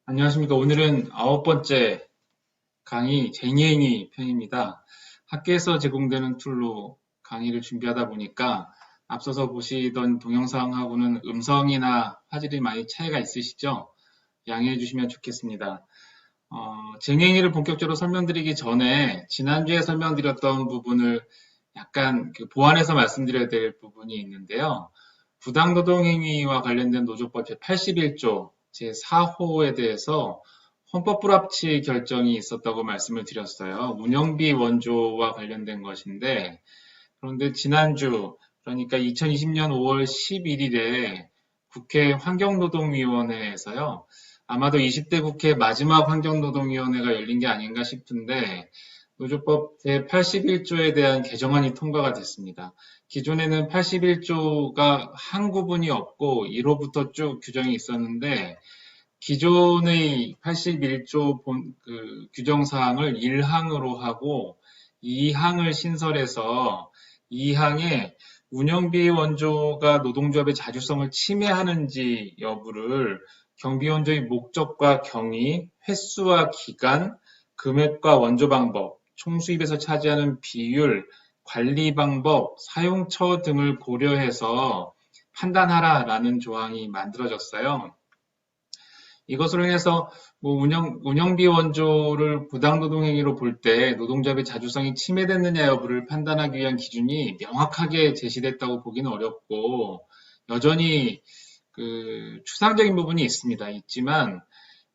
안녕하십니까. 오늘은 9번째 강의 쟁이행위 편입니다. 학교에서 제공되는 툴로 강의를 준비하다 보니까 앞서서 보시던 동영상하고는 음성이나 화질이 많이 차이가 있으시죠? 양해해 주시면 좋겠습니다. 쟁이행위를 본격적으로 설명드리기 전에 지난주에 설명드렸던 부분을 약간 보완해서 말씀드려야 될 부분이 있는데요. 부당노동행위와 관련된 노조법 제81조 제4호에 대해서 헌법 불합치 결정이 있었다고 말씀을 드렸어요. 운영비 원조와 관련된 것인데, 그런데 지난주, 그러니까 2020년 5월 11일에 국회 환경노동위원회에서요, 아마도 20대 국회 마지막 환경노동위원회가 열린 게 아닌가 싶은데, 노조법 제81조에 대한 개정안이 통과가 됐습니다. 기존에는 81조가 한 구분이 없고 1호부터 쭉 규정이 있었는데 기존의 81조 규정사항을 1항으로 하고 2항을 신설해서 2항에 운영비 원조가 노동조합의 자주성을 침해하는지 여부를 경비 원조의 목적과 경위, 횟수와 기간, 금액과 원조 방법, 총수입에서 차지하는 비율, 관리 방법, 사용처 등을 고려해서 판단하라라는 조항이 만들어졌어요. 이것으로 인해서 운영비 원조를 부당노동행위로 볼 때 노동조합의 자주성이 침해됐느냐 여부를 판단하기 위한 기준이 명확하게 제시됐다고 보기는 어렵고 여전히 추상적인 부분이 있지만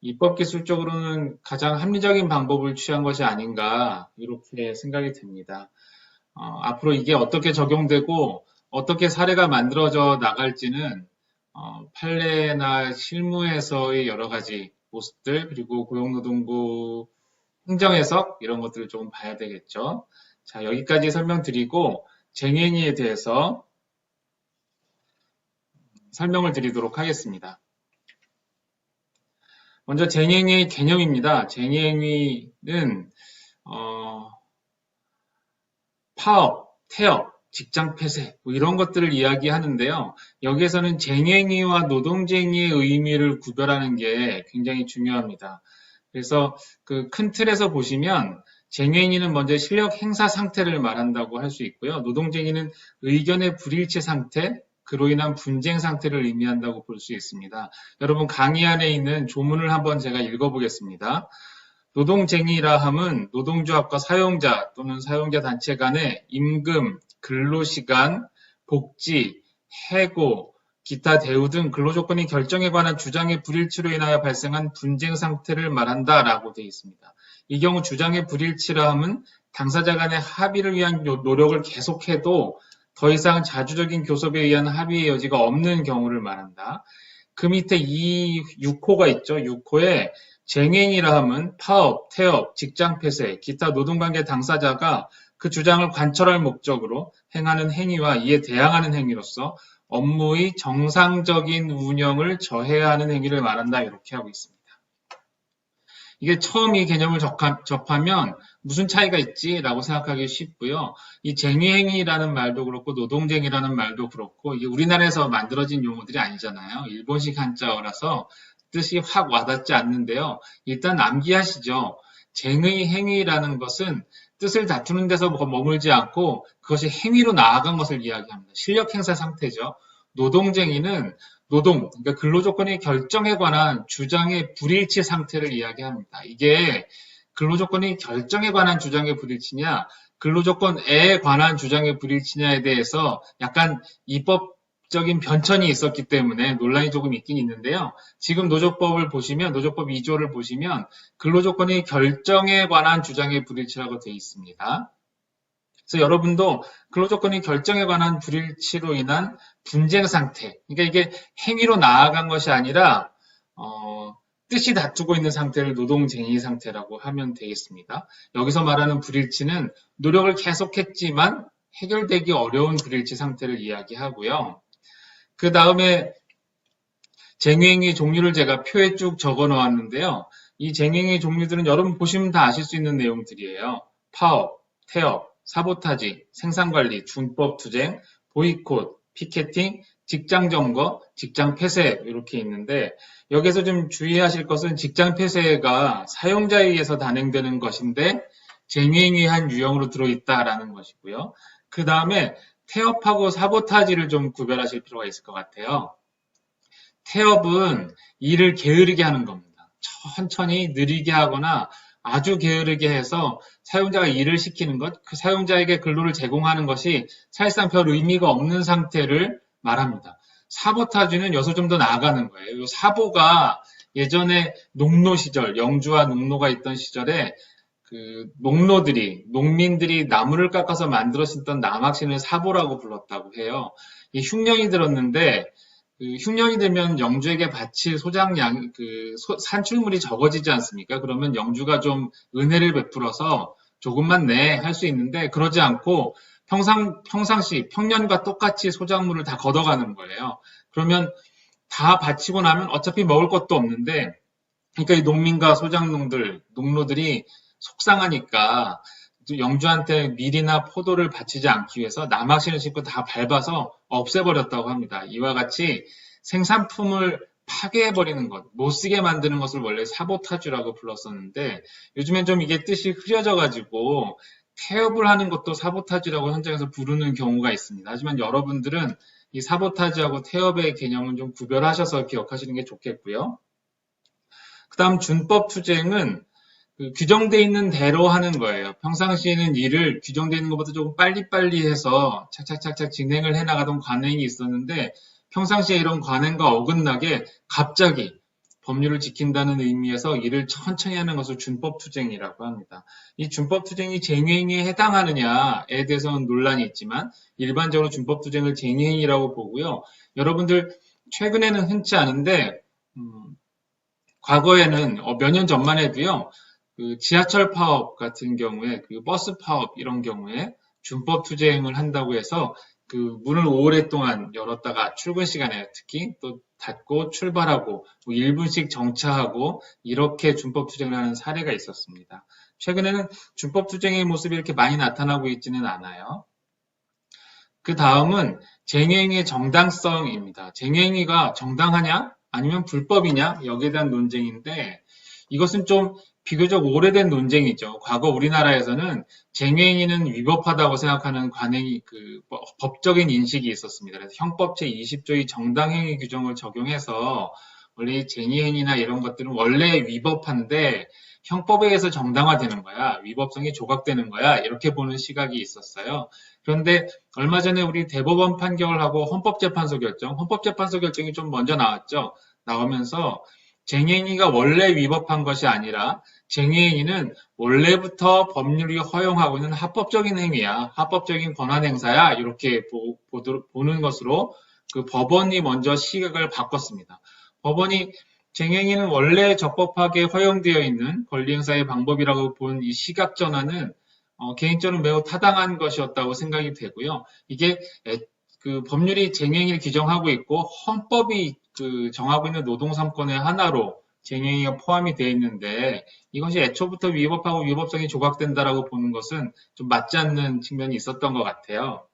입법 기술적으로는 가장 합리적인 방법을 취한 것이 아닌가 이렇게 생각이 듭니다. 앞으로 이게 어떻게 적용되고 어떻게 사례가 만들어져 나갈지는 판례나 실무에서의 여러 가지 모습들 그리고 고용노동부 행정해석 이런 것들을 조금 봐야 되겠죠. 자, 여기까지 설명드리고 쟁행위에 대해서 설명을 드리도록 하겠습니다. 먼저 쟁행위의 개념입니다. 쟁행위는 파업, 태업, 직장 폐쇄 이런 것들을 이야기하는데요. 여기에서는 쟁행위와 노동쟁의의 의미를 구별하는 게 굉장히 중요합니다. 그래서 큰 틀에서 보시면 쟁행위는 먼저 실력 행사 상태를 말한다고 할 수 있고요. 노동쟁의는 의견의 불일치 상태, 그로 인한 분쟁 상태를 의미한다고 볼 수 있습니다. 여러분 강의 안에 있는 조문을 한번 제가 읽어보겠습니다. 노동쟁의라 함은 노동조합과 사용자 또는 사용자 단체 간의 임금, 근로시간, 복지, 해고, 기타 대우 등 근로조건의 결정에 관한 주장의 불일치로 인하여 발생한 분쟁 상태를 말한다라고 되어 있습니다. 이 경우 주장의 불일치라 함은 당사자 간의 합의를 위한 노력을 계속해도 더 이상 자주적인 교섭에 의한 합의의 여지가 없는 경우를 말한다. 그 밑에 이 6호가 있죠. 6호에 쟁행위라 함은 파업, 태업, 직장 폐쇄, 기타 노동관계 당사자가 그 주장을 관철할 목적으로 행하는 행위와 이에 대항하는 행위로서 업무의 정상적인 운영을 저해야 하는 행위를 말한다. 이렇게 하고 있습니다. 이게 처음 이 개념을 접하면 무슨 차이가 있지라고 생각하기 쉽고요. 이 쟁의행위라는 말도 그렇고 노동쟁이라는 말도 그렇고 이게 우리나라에서 만들어진 용어들이 아니잖아요. 일본식 한자어라서 뜻이 확 와닿지 않는데요. 일단 암기하시죠. 쟁의행위라는 것은 뜻을 다투는 데서 머물지 않고 그것이 행위로 나아간 것을 이야기합니다. 실력 행사 상태죠. 노동쟁이는 노동, 그러니까 근로조건의 결정에 관한 주장의 불일치 상태를 이야기합니다. 이게 근로조건의 결정에 관한 주장의 불일치냐, 근로조건에 관한 주장의 불일치냐에 대해서 약간 입법적인 변천이 있었기 때문에 논란이 조금 있긴 있는데요. 지금 노조법을 보시면, 노조법 2조를 보시면 근로조건의 결정에 관한 주장의 불일치라고 되어 있습니다. 그래서 여러분도 근로조건의 결정에 관한 불일치로 인한 분쟁 상태, 그러니까 이게 행위로 나아간 것이 아니라 뜻이 다투고 있는 상태를 노동쟁의 상태라고 하면 되겠습니다. 여기서 말하는 불일치는 노력을 계속했지만 해결되기 어려운 불일치 상태를 이야기하고요. 그 다음에 쟁의행위 종류를 제가 표에 쭉 적어 놓았는데요. 이 쟁의행위 종류들은 여러분 보시면 다 아실 수 있는 내용들이에요. 파업, 태업, 사보타지, 생산관리, 준법 투쟁, 보이콧, 피켓팅, 직장 점거, 직장 폐쇄 이렇게 있는데 여기서 좀 주의하실 것은 직장 폐쇄가 사용자에 의해서 단행되는 것인데 쟁행위한 유형으로 들어있다라는 것이고요. 그 다음에 태업하고 사보타지를 좀 구별하실 필요가 있을 것 같아요. 태업은 일을 게으르게 하는 겁니다. 천천히 느리게 하거나 아주 게으르게 해서 사용자가 일을 시키는 것, 그 사용자에게 근로를 제공하는 것이 사실상 별 의미가 없는 상태를 말합니다. 사보타주는 여기서 좀 더 나아가는 거예요. 사보가 예전에 농노 시절, 영주와 농노가 있던 시절에 그 농민들이 나무를 깎아서 만들어 쓰던 남학신을 사보라고 불렀다고 해요. 이 흉년이 들었는데 그 흉년이 되면 영주에게 바칠 산출물이 적어지지 않습니까? 그러면 영주가 좀 은혜를 베풀어서 조금만 내 할 수 있는데 그러지 않고 평상시 평년과 똑같이 소작물을 다 걷어가는 거예요. 그러면 다 바치고 나면 어차피 먹을 것도 없는데 그러니까 이 농민과 농노들이 속상하니까 영주한테 밀이나 포도를 바치지 않기 위해서 남학신을 싣고 다 밟아서 없애버렸다고 합니다. 이와 같이 생산품을 파괴해버리는 것, 못쓰게 만드는 것을 원래 사보타주라고 불렀었는데 요즘엔 좀 이게 뜻이 흐려져가지고 태업을 하는 것도 사보타주라고 현장에서 부르는 경우가 있습니다. 하지만 여러분들은 이 사보타주하고 태업의 개념은 좀 구별하셔서 기억하시는 게 좋겠고요. 그 다음 준법투쟁은 규정되어 있는 대로 하는 거예요. 평상시에는 일을 규정되어 있는 것보다 조금 빨리빨리 해서 착착착착 진행을 해나가던 관행이 있었는데 평상시에 이런 관행과 어긋나게 갑자기 법률을 지킨다는 의미에서 일을 천천히 하는 것을 준법투쟁이라고 합니다. 이 준법투쟁이 쟁행위에 해당하느냐에 대해서는 논란이 있지만 일반적으로 준법투쟁을 쟁행위라고 보고요. 여러분들 최근에는 흔치 않은데 과거에는 몇 년 전만 해도요. 그 지하철 파업 같은 경우에 그 버스 파업 이런 경우에 준법 투쟁을 한다고 해서 그 문을 오랫동안 열었다가 출근 시간에 특히 또 닫고 출발하고 뭐 1분씩 정차하고 이렇게 준법 투쟁을 하는 사례가 있었습니다. 최근에는 준법 투쟁의 모습이 이렇게 많이 나타나고 있지는 않아요. 그 다음은 쟁행위의 정당성입니다. 쟁행위가 정당하냐 아니면 불법이냐 여기에 대한 논쟁인데 이것은 좀 비교적 오래된 논쟁이죠. 과거 우리나라에서는 쟁행위는 위법하다고 생각하는 법적인 인식이 있었습니다. 그래서 형법 제20조의 정당행위 규정을 적용해서 원래 쟁의행위나 이런 것들은 원래 위법한데 형법에 의해서 정당화되는 거야. 위법성이 조각되는 거야. 이렇게 보는 시각이 있었어요. 그런데 얼마 전에 우리 대법원 판결을 하고 헌법재판소 결정이 좀 먼저 나왔죠. 나오면서 쟁행위가 원래 위법한 것이 아니라 쟁행위는 원래부터 법률이 허용하고 있는 합법적인 행위야. 합법적인 권한 행사야. 이렇게 보는 것으로 그 법원이 먼저 시각을 바꿨습니다. 법원이 쟁행위는 원래 적법하게 허용되어 있는 권리 행사의 방법이라고 본 이 시각 전환은 개인적으로 매우 타당한 것이었다고 생각이 되고요. 이게 그 법률이 쟁행위를 규정하고 있고 헌법이 그 정하고 있는 노동 3권의 하나로 쟁행위가 포함이 되어 있는데 이것이 애초부터 위법하고 위법성이 조각된다라고 보는 것은 좀 맞지 않는 측면이 있었던 것 같아요.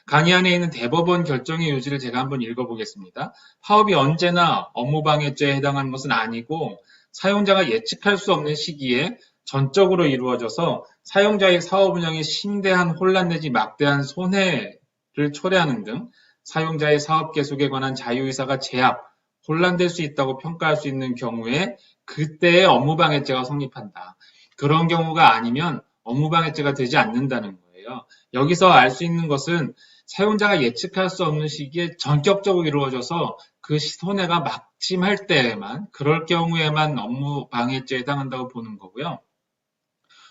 강의 안에 있는 대법원 결정의 요지를 제가 한번 읽어보겠습니다. 파업이 언제나 업무방해죄에 해당하는 것은 아니고 사용자가 예측할 수 없는 시기에 전적으로 이루어져서 사용자의 사업 운영에 심대한 혼란 내지 막대한 손해를 초래하는 등 사용자의 사업 계속에 관한 자유의사가 제압, 혼란될 수 있다고 평가할 수 있는 경우에 그때의 업무방해죄가 성립한다. 그런 경우가 아니면 업무방해죄가 되지 않는다는 거예요. 여기서 알 수 있는 것은 사용자가 예측할 수 없는 시기에 전격적으로 이루어져서 그 손해가 막심할 때에만 그럴 경우에만 업무방해죄에 해당한다고 보는 거고요.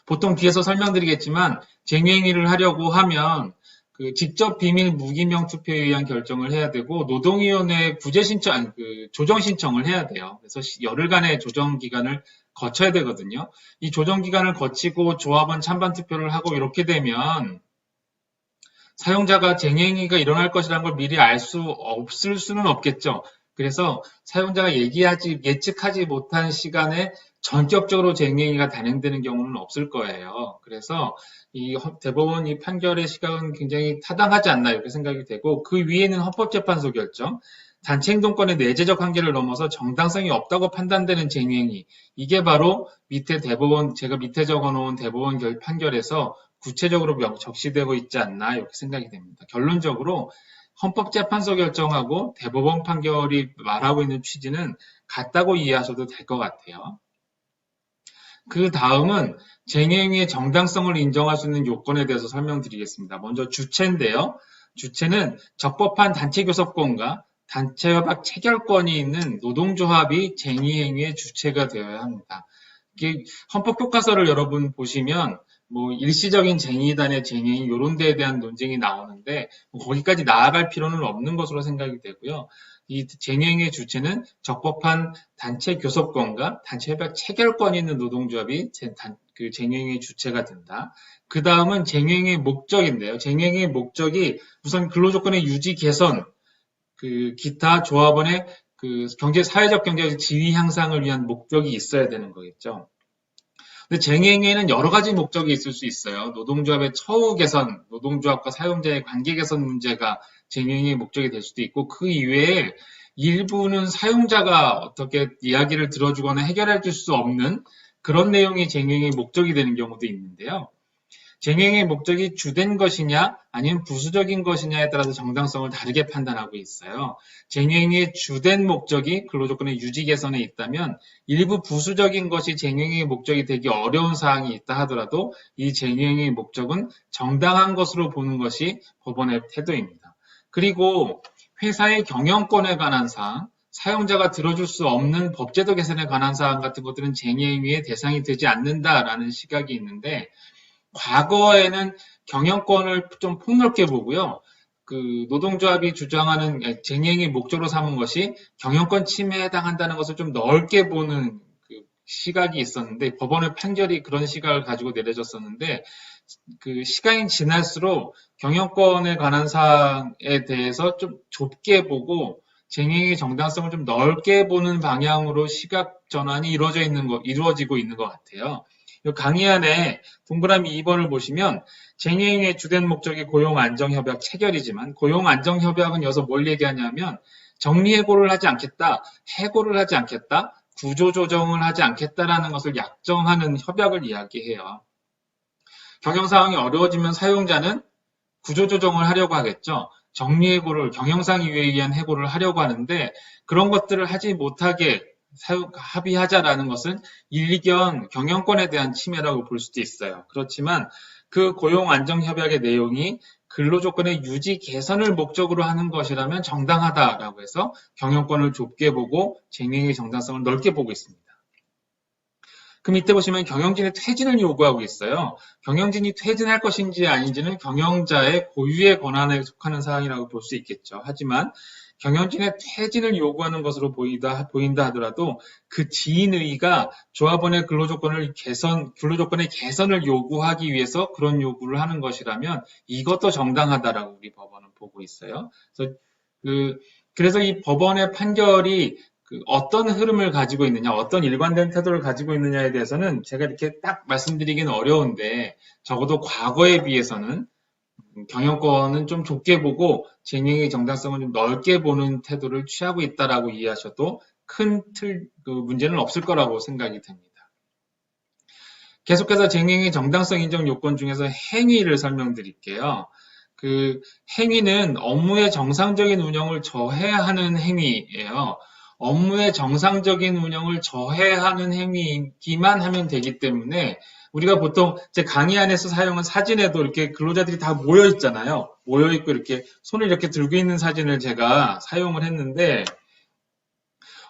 보통 뒤에서 설명드리겠지만 쟁행위를 하려고 하면 그 직접 비밀 무기명 투표에 의한 결정을 해야 되고 노동위원회에 조정 신청을 해야 돼요. 그래서 열흘간의 조정 기간을 거쳐야 되거든요. 이 조정 기간을 거치고 조합원 찬반 투표를 하고 이렇게 되면 사용자가 쟁행위가 일어날 것이라는 걸 미리 알 수 없을 수는 없겠죠. 그래서 사용자가 예측하지 못한 시간에 전격적으로 쟁행위가 단행되는 경우는 없을 거예요. 그래서 이 대법원 이 판결의 시각은 굉장히 타당하지 않나 이렇게 생각이 되고, 그 위에는 헌법재판소 결정, 단체 행동권의 내재적 한계를 넘어서 정당성이 없다고 판단되는 쟁행위, 이게 바로 밑에 대법원, 제가 밑에 적어놓은 대법원 판결에서 구체적으로 적시되고 있지 않나 이렇게 생각이 됩니다. 결론적으로 헌법재판소 결정하고 대법원 판결이 말하고 있는 취지는 같다고 이해하셔도 될 것 같아요. 그 다음은 쟁행위의 정당성을 인정할 수 있는 요건에 대해서 설명드리겠습니다. 먼저 주체인데요. 주체는 적법한 단체 교섭권과 단체 협약 체결권이 있는 노동조합이 쟁의행위의 주체가 되어야 합니다. 이게 헌법교과서를 여러분 보시면 뭐 일시적인 쟁의단의 쟁의 이런 데에 대한 논쟁이 나오는데 거기까지 나아갈 필요는 없는 것으로 생각이 되고요. 이 쟁행의 주체는 적법한 단체 교섭권과 단체 협약 체결권이 있는 노동조합이 그 쟁행의 주체가 된다. 그 다음은 쟁행의 목적인데요. 쟁행의 목적이 우선 근로조건의 유지 개선, 그 기타 조합원의 그 사회적 경제적 지위 향상을 위한 목적이 있어야 되는 거겠죠. 근데 쟁행에는 여러 가지 목적이 있을 수 있어요. 노동조합의 처우 개선, 노동조합과 사용자의 관계 개선 문제가 쟁행의 목적이 될 수도 있고, 그 이외에 일부는 사용자가 어떻게 이야기를 들어주거나 해결해 줄 수 없는 그런 내용이 쟁행의 목적이 되는 경우도 있는데요. 쟁행의 목적이 주된 것이냐 아니면 부수적인 것이냐에 따라서 정당성을 다르게 판단하고 있어요. 쟁행의 주된 목적이 근로조건의 유지 개선에 있다면 일부 부수적인 것이 쟁행의 목적이 되기 어려운 사항이 있다 하더라도 이 쟁행의 목적은 정당한 것으로 보는 것이 법원의 태도입니다. 그리고 회사의 경영권에 관한 사항, 사용자가 들어줄 수 없는 법제도 개선에 관한 사항 같은 것들은 쟁행위의 대상이 되지 않는다라는 시각이 있는데, 과거에는 경영권을 좀 폭넓게 보고요. 그 노동조합이 주장하는 쟁행의 목적으로 삼은 것이 경영권 침해에 해당한다는 것을 좀 넓게 보는 그 시각이 있었는데, 법원의 판결이 그런 시각을 가지고 내려졌었는데, 그 시간이 지날수록 경영권에 관한 사항에 대해서 좀 좁게 보고 쟁행의 정당성을 좀 넓게 보는 방향으로 시각 전환이 이루어지고 있는 것 같아요. 강의 안에 동그라미 2번을 보시면 쟁행의 주된 목적이 고용안정협약 체결이지만, 고용안정협약은 여기서 뭘 얘기하냐면 정리해고를 하지 않겠다, 해고를 하지 않겠다, 구조조정을 하지 않겠다라는 것을 약정하는 협약을 이야기해요. 경영 상황이 어려워지면 사용자는 구조조정을 하려고 하겠죠. 정리해고를, 경영상 이유에 의한 해고를 하려고 하는데, 그런 것들을 하지 못하게 합의하자라는 것은 일견 경영권에 대한 침해라고 볼 수도 있어요. 그렇지만 그 고용안정협약의 내용이 근로조건의 유지 개선을 목적으로 하는 것이라면 정당하다라고 해서 경영권을 좁게 보고 쟁행의 정당성을 넓게 보고 있습니다. 그 밑에 보시면 경영진의 퇴진을 요구하고 있어요. 경영진이 퇴진할 것인지 아닌지는 경영자의 고유의 권한에 속하는 사항이라고 볼 수 있겠죠. 하지만 경영진의 퇴진을 요구하는 것으로 보인다 하더라도 그 지인의가 조합원의 근로조건의 개선을 요구하기 위해서 그런 요구를 하는 것이라면 이것도 정당하다라고 우리 법원은 보고 있어요. 그래서 이 법원의 판결이 어떤 흐름을 가지고 있느냐, 어떤 일관된 태도를 가지고 있느냐에 대해서는 제가 이렇게 딱 말씀드리기는 어려운데, 적어도 과거에 비해서는 경영권은 좀 좁게 보고 쟁행의 정당성을 좀 넓게 보는 태도를 취하고 있다라고 이해하셔도 큰 문제는 없을 거라고 생각이 됩니다. 계속해서 쟁행의 정당성 인정 요건 중에서 행위를 설명드릴게요. 그 행위는 업무의 정상적인 운영을 저해하는 행위예요. 업무의 정상적인 운영을 저해하는 행위이기만 하면 되기 때문에, 우리가 보통 제 강의 안에서 사용한 사진에도 이렇게 근로자들이 다 모여 있잖아요. 모여 있고 이렇게 손을 이렇게 들고 있는 사진을 제가 사용을 했는데,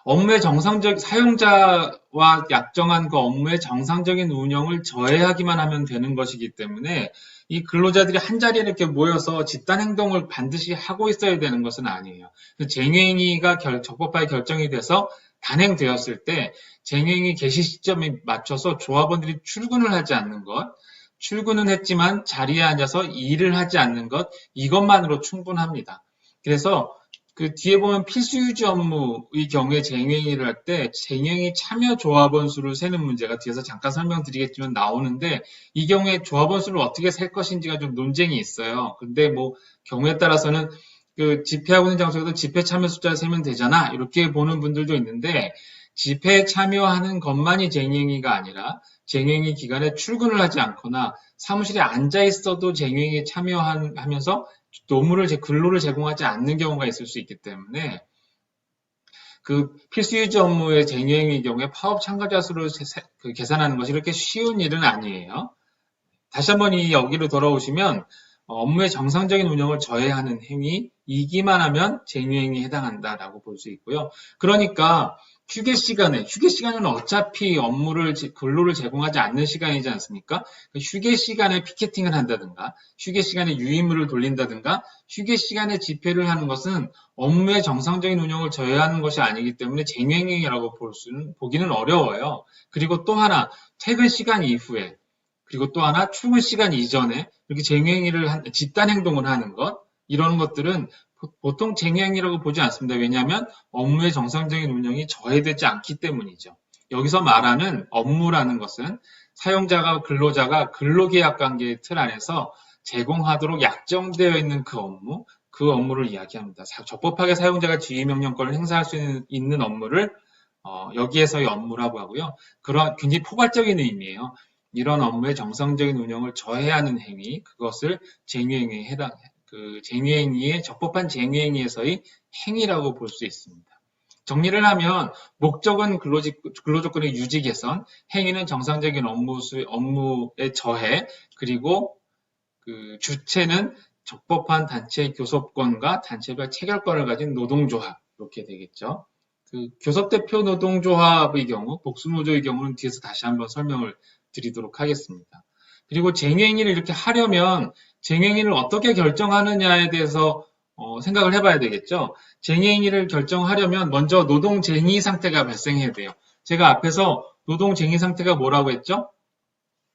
업무의 사용자와 약정한 그 업무의 정상적인 운영을 저해하기만 하면 되는 것이기 때문에 이 근로자들이 한자리에 이렇게 모여서 집단 행동을 반드시 하고 있어야 되는 것은 아니에요. 쟁행위가 적법하게 결정이 돼서 단행되었을 때 쟁행위 개시 시점에 맞춰서 조합원들이 출근을 하지 않는 것, 출근은 했지만 자리에 앉아서 일을 하지 않는 것, 이것만으로 충분합니다. 그래서 그 뒤에 보면 필수 유지 업무의 경우에 쟁여행위를 할 때 쟁여행위 참여 조합원 수를 세는 문제가 뒤에서 잠깐 설명드리겠지만 나오는데 이 경우에 조합원 수를 어떻게 셀 것인지가 좀 논쟁이 있어요. 근데 뭐 경우에 따라서는 그 집회하고 있는 장소에서 집회 참여 숫자를 세면 되잖아 이렇게 보는 분들도 있는데 집회에 참여하는 것만이 쟁여행위가 아니라 쟁여행위 기간에 출근을 하지 않거나 사무실에 앉아 있어도 쟁여행위에 참여하면서 근로를 제공하지 않는 경우가 있을 수 있기 때문에 그 필수 유지 업무의 쟁여행위의 경우에 파업 참가자 수를 계산하는 것이 이렇게 쉬운 일은 아니에요. 다시 한번 여기로 돌아오시면 업무의 정상적인 운영을 저해하는 행위이기만 하면 쟁여행위에 해당한다라고 볼 수 있고요. 그러니까 휴게 시간은 어차피 근로를 제공하지 않는 시간이지 않습니까? 휴게 시간에 피켓팅을 한다든가, 휴게 시간에 유의무를 돌린다든가, 휴게 시간에 집회를 하는 것은 업무의 정상적인 운영을 저해하는 것이 아니기 때문에 쟁여행위라고 보기는 어려워요. 그리고 또 하나, 퇴근 시간 이후에, 그리고 또 하나, 출근 시간 이전에 이렇게 집단 행동을 하는 것, 이런 것들은 보통 쟁여행위라고 보지 않습니다. 왜냐하면 업무의 정상적인 운영이 저해되지 않기 때문이죠. 여기서 말하는 업무라는 것은 사용자가 근로자가 근로계약 관계의 틀 안에서 제공하도록 약정되어 있는 그 업무를 이야기합니다. 적법하게 사용자가 지휘명령권을 행사할 수 있는 업무를 여기에서의 업무라고 하고요. 그런 굉장히 포괄적인 의미예요. 이런 업무의 정상적인 운영을 저해하는 행위, 그것을 쟁여행위의 적법한 쟁여행위에서의 행위라고 볼 수 있습니다. 정리를 하면 목적은 근로조건의 유지 개선, 행위는 정상적인 업무의 저해, 그리고 그 주체는 적법한 단체 교섭권과 단체별 체결권을 가진 노동조합 이렇게 되겠죠. 그 교섭대표 노동조합의 경우, 복수노조의 경우는 뒤에서 다시 한번 설명을 드리도록 하겠습니다. 그리고 쟁여행위를 이렇게 하려면 쟁여행위를 어떻게 결정하느냐에 대해서 생각을 해봐야 되겠죠. 쟁여행위를 결정하려면 먼저 노동쟁의 상태가 발생해야 돼요. 제가 앞에서 노동쟁의 상태가 뭐라고 했죠?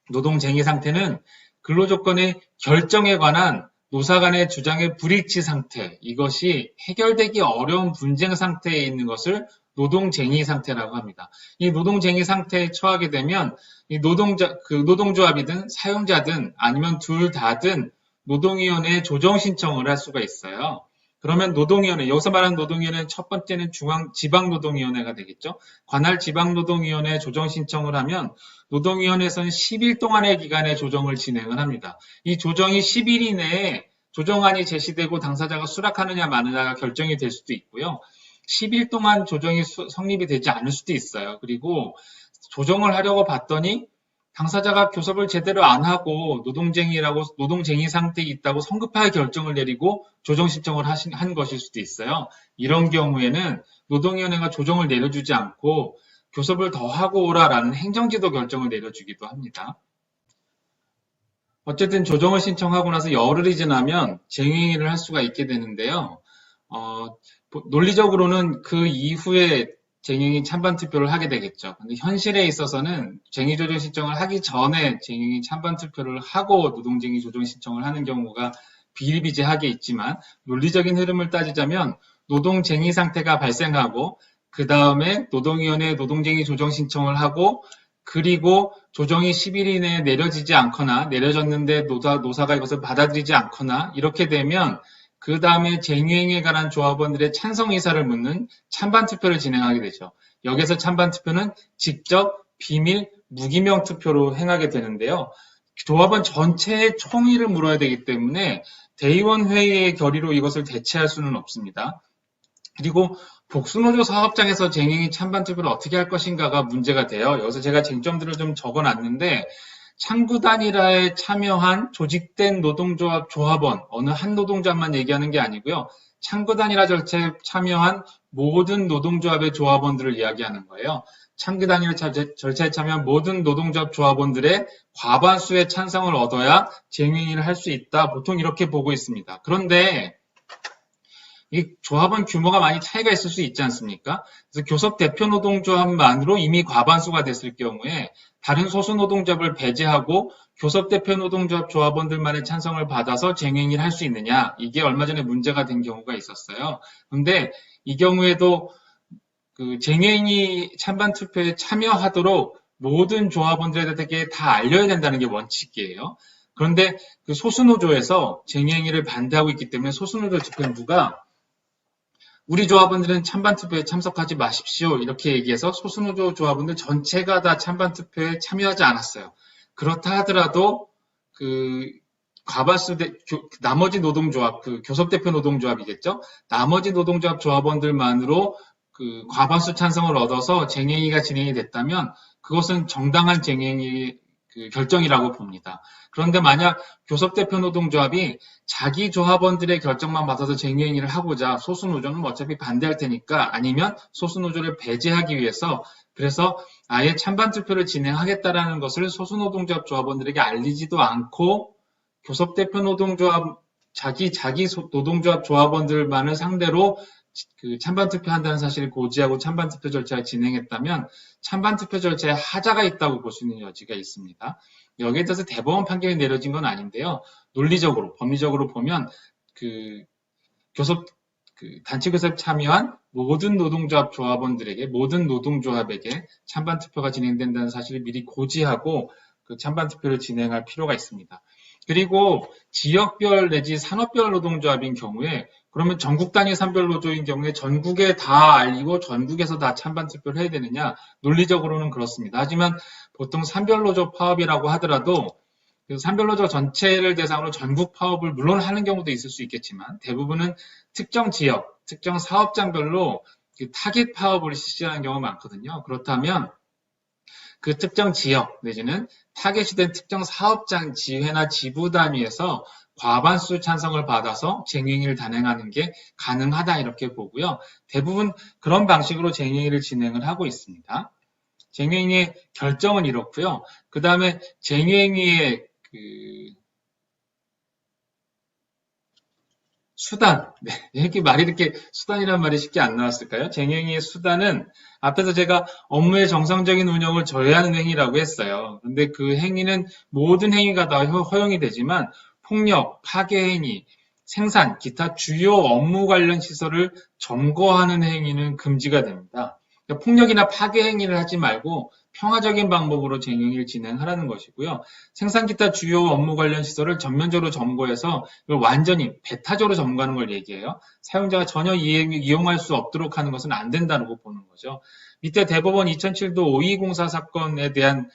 노동쟁의 상태는 근로조건의 결정에 관한 노사 간의 주장의 불일치 상태, 이것이 해결되기 어려운 분쟁 상태에 있는 것을 노동쟁의 상태라고 합니다. 이 노동쟁의 상태에 처하게 되면 이 노동조합이든 사용자든 아니면 둘 다든 노동위원회에 조정 신청을 할 수가 있어요. 그러면 여기서 말하는 노동위원회는 첫 번째는 지방노동위원회가 되겠죠. 관할 지방노동위원회에 조정 신청을 하면 노동위원회에서는 10일 동안의 기간에 조정을 진행을 합니다. 이 조정이 10일 이내에 조정안이 제시되고 당사자가 수락하느냐 마느냐가 결정이 될 수도 있고요. 10일 동안 조정이 성립이 되지 않을 수도 있어요. 그리고 조정을 하려고 봤더니 당사자가 교섭을 제대로 안 하고 노동쟁의 상태에 있다고 성급하게 결정을 내리고 조정 신청을 한 것일 수도 있어요. 이런 경우에는 노동위원회가 조정을 내려주지 않고 교섭을 더 하고 오라라는 행정지도 결정을 내려주기도 합니다. 어쨌든 조정을 신청하고 나서 열흘이 지나면 쟁의를 할 수가 있게 되는데요. 논리적으로는 그 이후에 쟁의인 찬반 투표를 하게 되겠죠. 근데 현실에 있어서는 쟁의 조정 신청을 하기 전에 쟁의인 찬반 투표를 하고 노동쟁의 조정 신청을 하는 경우가 비일비재하게 있지만 논리적인 흐름을 따지자면 노동쟁의 상태가 발생하고 그 다음에 노동위원회에 노동쟁의 조정 신청을 하고 그리고 조정이 10일 이내에 내려지지 않거나 내려졌는데 노사가 이것을 받아들이지 않거나 이렇게 되면 그 다음에 쟁의행위에 관한 조합원들의 찬성 의사를 묻는 찬반 투표를 진행하게 되죠. 여기서 찬반 투표는 직접 비밀 무기명 투표로 행하게 되는데요. 조합원 전체의 총의를 물어야 되기 때문에 대의원 회의의 결의로 이것을 대체할 수는 없습니다. 그리고 복수노조 사업장에서 쟁행위 찬반 투표를 어떻게 할 것인가가 문제가 돼요. 여기서 제가 쟁점들을 좀 적어놨는데 창구단일화에 참여한 조직된 노동조합 조합원, 어느 한 노동조합만 얘기하는 게 아니고요. 창구단일화 절차에 참여한 모든 노동조합의 조합원들을 이야기하는 거예요. 창구단일화 절차에 참여한 모든 노동조합 조합원들의 과반수의 찬성을 얻어야 쟁의를 할 수 있다. 보통 이렇게 보고 있습니다. 그런데 이 조합원 규모가 많이 차이가 있을 수 있지 않습니까? 그래서 교섭 대표 노동조합만으로 이미 과반수가 됐을 경우에 다른 소수 노동조합을 배제하고 교섭 대표 노동조합 조합원들만의 찬성을 받아서 쟁행위를 할 수 있느냐, 이게 얼마 전에 문제가 된 경우가 있었어요. 근데 이 경우에도 그 쟁행위 찬반 투표에 참여하도록 모든 조합원들에게 다 알려야 된다는 게 원칙이에요. 그런데 그 소수노조에서 쟁행위를 반대하고 있기 때문에 소수노조 집행부가 우리 조합원들은 찬반투표에 참석하지 마십시오, 이렇게 얘기해서 소수노조 조합원들 전체가 다 찬반투표에 참여하지 않았어요. 그렇다 하더라도 그 과반수 나머지 노동조합, 그 교섭대표 노동조합이겠죠. 나머지 노동조합 조합원들만으로 그 과반수 찬성을 얻어서 쟁행위가 진행이 됐다면 그것은 정당한 쟁행위 그 결정이라고 봅니다. 그런데 만약 교섭대표 노동조합이 자기 조합원들의 결정만 받아서 쟁행위를 하고자 소수노조는 어차피 반대할 테니까, 아니면 소수노조를 배제하기 위해서 그래서 아예 찬반투표를 진행하겠다라는 것을 소수노동조합 조합원들에게 알리지도 않고 교섭대표 노동조합 자기 노동조합 조합원들만을 상대로 그 찬반투표한다는 사실을 고지하고 찬반투표 절차를 진행했다면 찬반투표 절차에 하자가 있다고 볼 수 있는 여지가 있습니다. 여기에 대해서 대법원 판결이 내려진 건 아닌데요. 논리적으로, 법리적으로 보면 그 단체 교섭에 참여한 모든 노동조합 조합원들에게, 모든 노동조합에게 찬반투표가 진행된다는 사실을 미리 고지하고 그 찬반투표를 진행할 필요가 있습니다. 그리고 지역별 내지 산업별 노동조합인 경우에, 그러면 전국 단위 산별 노조인 경우에 전국에 다 알리고 전국에서 다 찬반 투표를 해야 되느냐? 논리적으로는 그렇습니다. 하지만 보통 산별 노조 파업이라고 하더라도 그 산별 노조 전체를 대상으로 전국 파업을 물론 하는 경우도 있을 수 있겠지만 대부분은 특정 지역, 특정 사업장별로 그 타깃 파업을 실시하는 경우가 많거든요. 그렇다면 그 특정 지역 내지는 타겟이 된 특정 사업장 지회나 지부 단위에서 과반수 찬성을 받아서 쟁행위를 단행하는 게 가능하다, 이렇게 보고요. 대부분 그런 방식으로 쟁행위를 진행을 하고 있습니다. 쟁행위의 결정은 이렇고요. 그 다음에 쟁행위의 수단, 이렇게 수단이라는 말이 쉽게 안 나왔을까요? 쟁행위의 수단은 앞에서 제가 업무의 정상적인 운영을 저해하는 행위라고 했어요. 근데 그 행위는 모든 행위가 다 허용이 되지만 폭력, 파괴 행위, 생산, 기타 주요 업무 관련 시설을 점거하는 행위는 금지가 됩니다. 그러니까 폭력이나 파괴 행위를 하지 말고 평화적인 방법으로 쟁행위를 진행하라는 것이고요. 생산 기타 주요 업무 관련 시설을 전면적으로 점거해서 이걸 완전히 배타적으로 점거하는 걸 얘기해요. 사용자가 전혀 이용할 수 없도록 하는 것은 안 된다고 보는 거죠. 밑에 대법원 2007도 5204 사건에 대한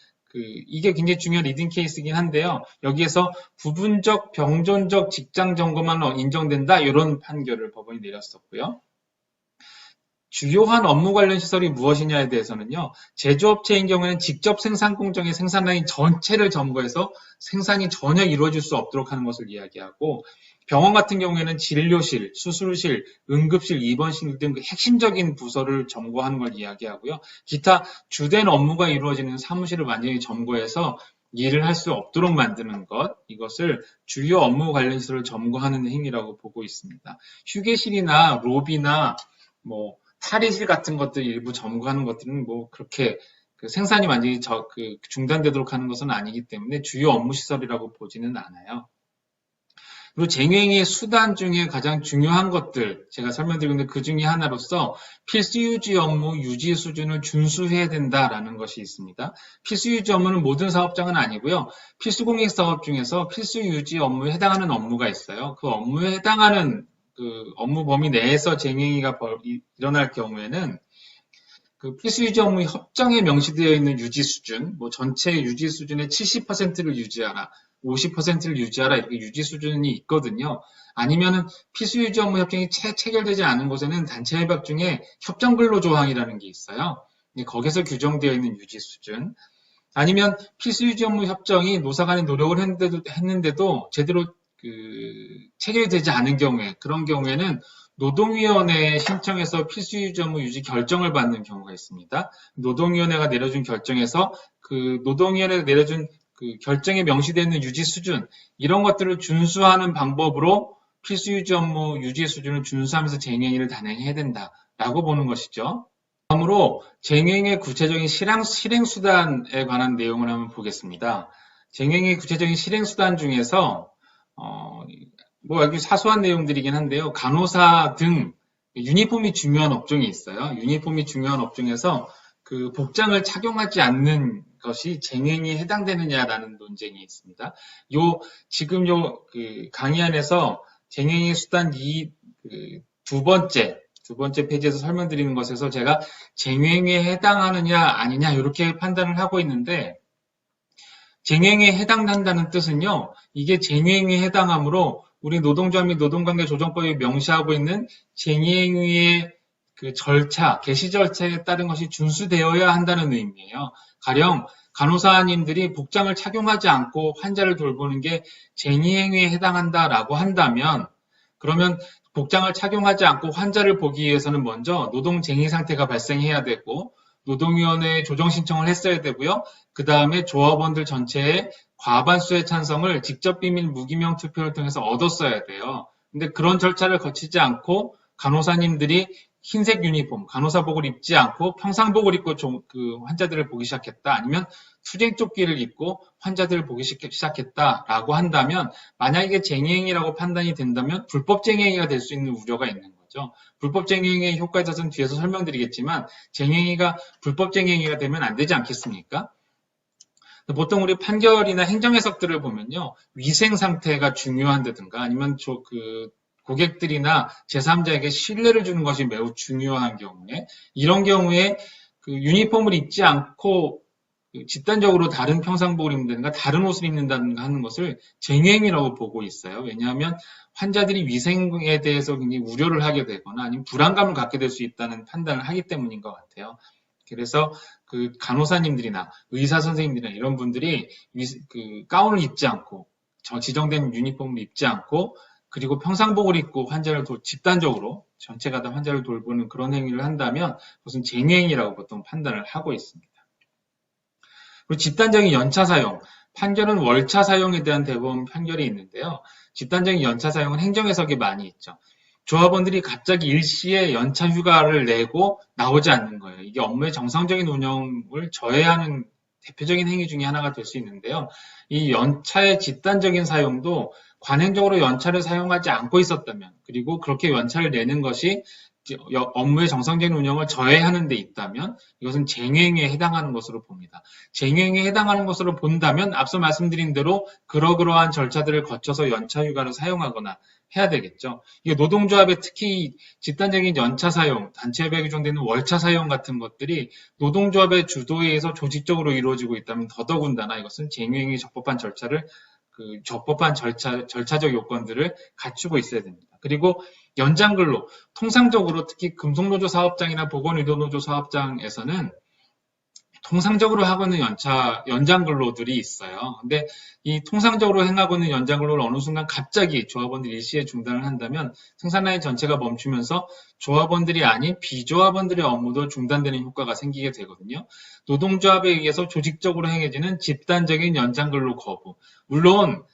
이게 굉장히 중요한 리딩 케이스이긴 한데요. 여기에서 부분적 병존적 직장 점거만 인정된다, 이런 판결을 법원이 내렸었고요. 주요한 업무 관련 시설이 무엇이냐에 대해서는요, 제조업체인 경우에는 직접 생산 공정의 생산 라인 전체를 점거해서 생산이 전혀 이루어질 수 없도록 하는 것을 이야기하고, 병원 같은 경우에는 진료실, 수술실, 응급실, 입원실 등 핵심적인 부서를 점거하는 걸 이야기하고요. 기타 주된 업무가 이루어지는 사무실을 완전히 점거해서 일을 할 수 없도록 만드는 것, 이것을 주요 업무 관련 시설을 점거하는 행위라고 보고 있습니다. 휴게실이나 로비나 탈의실 같은 것들 일부 점거하는 것들은 그렇게 생산이 완전히 중단되도록 하는 것은 아니기 때문에 주요 업무 시설이라고 보지는 않아요. 그리고 쟁행위의 수단 중에 가장 중요한 것들 제가 설명드리는데 그 중에 하나로서 필수 유지 업무 유지 수준을 준수해야 된다라는 것이 있습니다. 필수 유지 업무는 모든 사업장은 아니고요. 필수 공익 사업 중에서 필수 유지 업무에 해당하는 업무가 있어요. 그 업무에 해당하는 그 업무 범위 내에서 쟁행위가 일어날 경우에는 그 필수 유지 업무 협정에 명시되어 있는 유지 수준, 전체 유지 수준의 70%를 유지하라, 50%를 유지하라, 이렇게 유지 수준이 있거든요. 아니면은 필수 유지 업무 협정이 체결되지 않은 곳에는 단체 협약 중에 협정 근로 조항이라는 게 있어요. 거기서 규정되어 있는 유지 수준. 아니면 필수 유지 업무 협정이 노사 간의 노력을 했는데도 제대로 체결이 되지 않은 경우에, 그런 경우에는 노동위원회에 신청해서 필수 유지 업무 유지 결정을 받는 경우가 있습니다. 노동위원회가 내려준 결정에서 그 노동위원회가 내려준 그 결정에 명시되어 있는 유지 수준, 이런 것들을 준수하는 방법으로 필수 유지 업무 유지의 수준을 준수하면서 쟁행위를 단행해야 된다라고 보는 것이죠. 다음으로 쟁행의 구체적인 실행 수단에 관한 내용을 한번 보겠습니다. 쟁행의 구체적인 실행 수단 중에서 뭐 여기 사소한 내용들이긴 한데요. 간호사 등 유니폼이 중요한 업종이 있어요. 유니폼이 중요한 업종에서 그 복장을 착용하지 않는 것이 쟁행에 해당되느냐라는 논쟁이 있습니다. 지금 그 강의안에서 쟁행의 수단 두 번째 페이지에서 설명드리는 것에서 제가 쟁행에 해당하느냐 아니냐 이렇게 판단을 하고 있는데, 쟁행에 해당한다는 뜻은요, 이게 쟁행에 해당하므로 우리 노동조합 및 노동관계조정법이 명시하고 있는 쟁행위의 그 절차, 개시 절차에 따른 것이 준수되어야 한다는 의미예요. 가령 간호사님들이 복장을 착용하지 않고 환자를 돌보는 게 쟁의행위에 해당한다라고 한다면, 그러면 복장을 착용하지 않고 환자를 보기 위해서는 먼저 노동쟁의 상태가 발생해야 되고, 노동위원회에 조정 신청을 했어야 되고요. 그 다음에 조합원들 전체의 과반수의 찬성을 직접 비밀 무기명 투표를 통해서 얻었어야 돼요. 근데 그런 절차를 거치지 않고 간호사님들이 흰색 유니폼, 간호사복을 입지 않고 평상복을 입고 그 환자들을 보기 시작했다. 아니면 투쟁 조끼를 입고 환자들을 보기 시작했다라고 한다면, 만약에 쟁의행위라고 판단이 된다면 불법 쟁의행위가 될 수 있는 우려가 있는 거죠. 불법 쟁의행위의 효과에 대해서는 뒤에서 설명드리겠지만, 쟁의행위가 불법 쟁의행위가 되면 안 되지 않겠습니까? 보통 우리 판결이나 행정해석들을 보면요, 위생 상태가 중요한다든가 아니면 고객들이나 제3자에게 신뢰를 주는 것이 매우 중요한 경우에, 이런 경우에 그 유니폼을 입지 않고 집단적으로 다른 평상복을 입는다든가 다른 옷을 입는다든가 하는 것을 쟁행위라고 보고 있어요. 왜냐하면 환자들이 위생에 대해서 굉장히 우려를 하게 되거나 아니면 불안감을 갖게 될 수 있다는 판단을 하기 때문인 것 같아요. 그래서 그 간호사님들이나 의사 선생님들이나 이런 분들이 그 가운을 입지 않고 지정된 유니폼을 입지 않고 그리고 평상복을 입고 환자를 집단적으로 전체가 다 환자를 돌보는 그런 행위를 한다면 그것은 쟁행위라고 보통 판단을 하고 있습니다. 그리고 집단적인 연차 사용, 판결은 월차 사용에 대한 대법원 판결이 있는데요. 집단적인 연차 사용은 행정해석이 많이 있죠. 조합원들이 갑자기 일시에 연차 휴가를 내고 나오지 않는 거예요. 이게 업무의 정상적인 운영을 저해하는 대표적인 행위 중에 하나가 될 수 있는데요. 이 연차의 집단적인 사용도 관행적으로 연차를 사용하지 않고 있었다면, 그리고 그렇게 연차를 내는 것이 업무의 정상적인 운영을 저해하는 데 있다면 이것은 쟁행에 해당하는 것으로 봅니다. 쟁행에 해당하는 것으로 본다면 앞서 말씀드린 대로 그러한 절차들을 거쳐서 연차 휴가를 사용하거나 해야 되겠죠. 이게 노동조합의 특히 집단적인 연차 사용, 단체협약에 규정되는 월차 사용 같은 것들이 노동조합의 주도에 의해서 조직적으로 이루어지고 있다면 더더군다나 이것은 쟁행의 적법한 절차적 요건들을 갖추고 있어야 됩니다. 그리고 연장근로, 통상적으로 특히 금속노조 사업장이나 보건의료노조 사업장에서는 통상적으로 하고 있는 연장근로들이 있어요. 근데 이 통상적으로 행하고 있는 연장근로를 어느 순간 갑자기 조합원들이 일시에 중단을 한다면 생산라인 전체가 멈추면서 조합원들이 아닌 비조합원들의 업무도 중단되는 효과가 생기게 되거든요. 노동조합에 의해서 조직적으로 행해지는 집단적인 연장근로 거부. 물론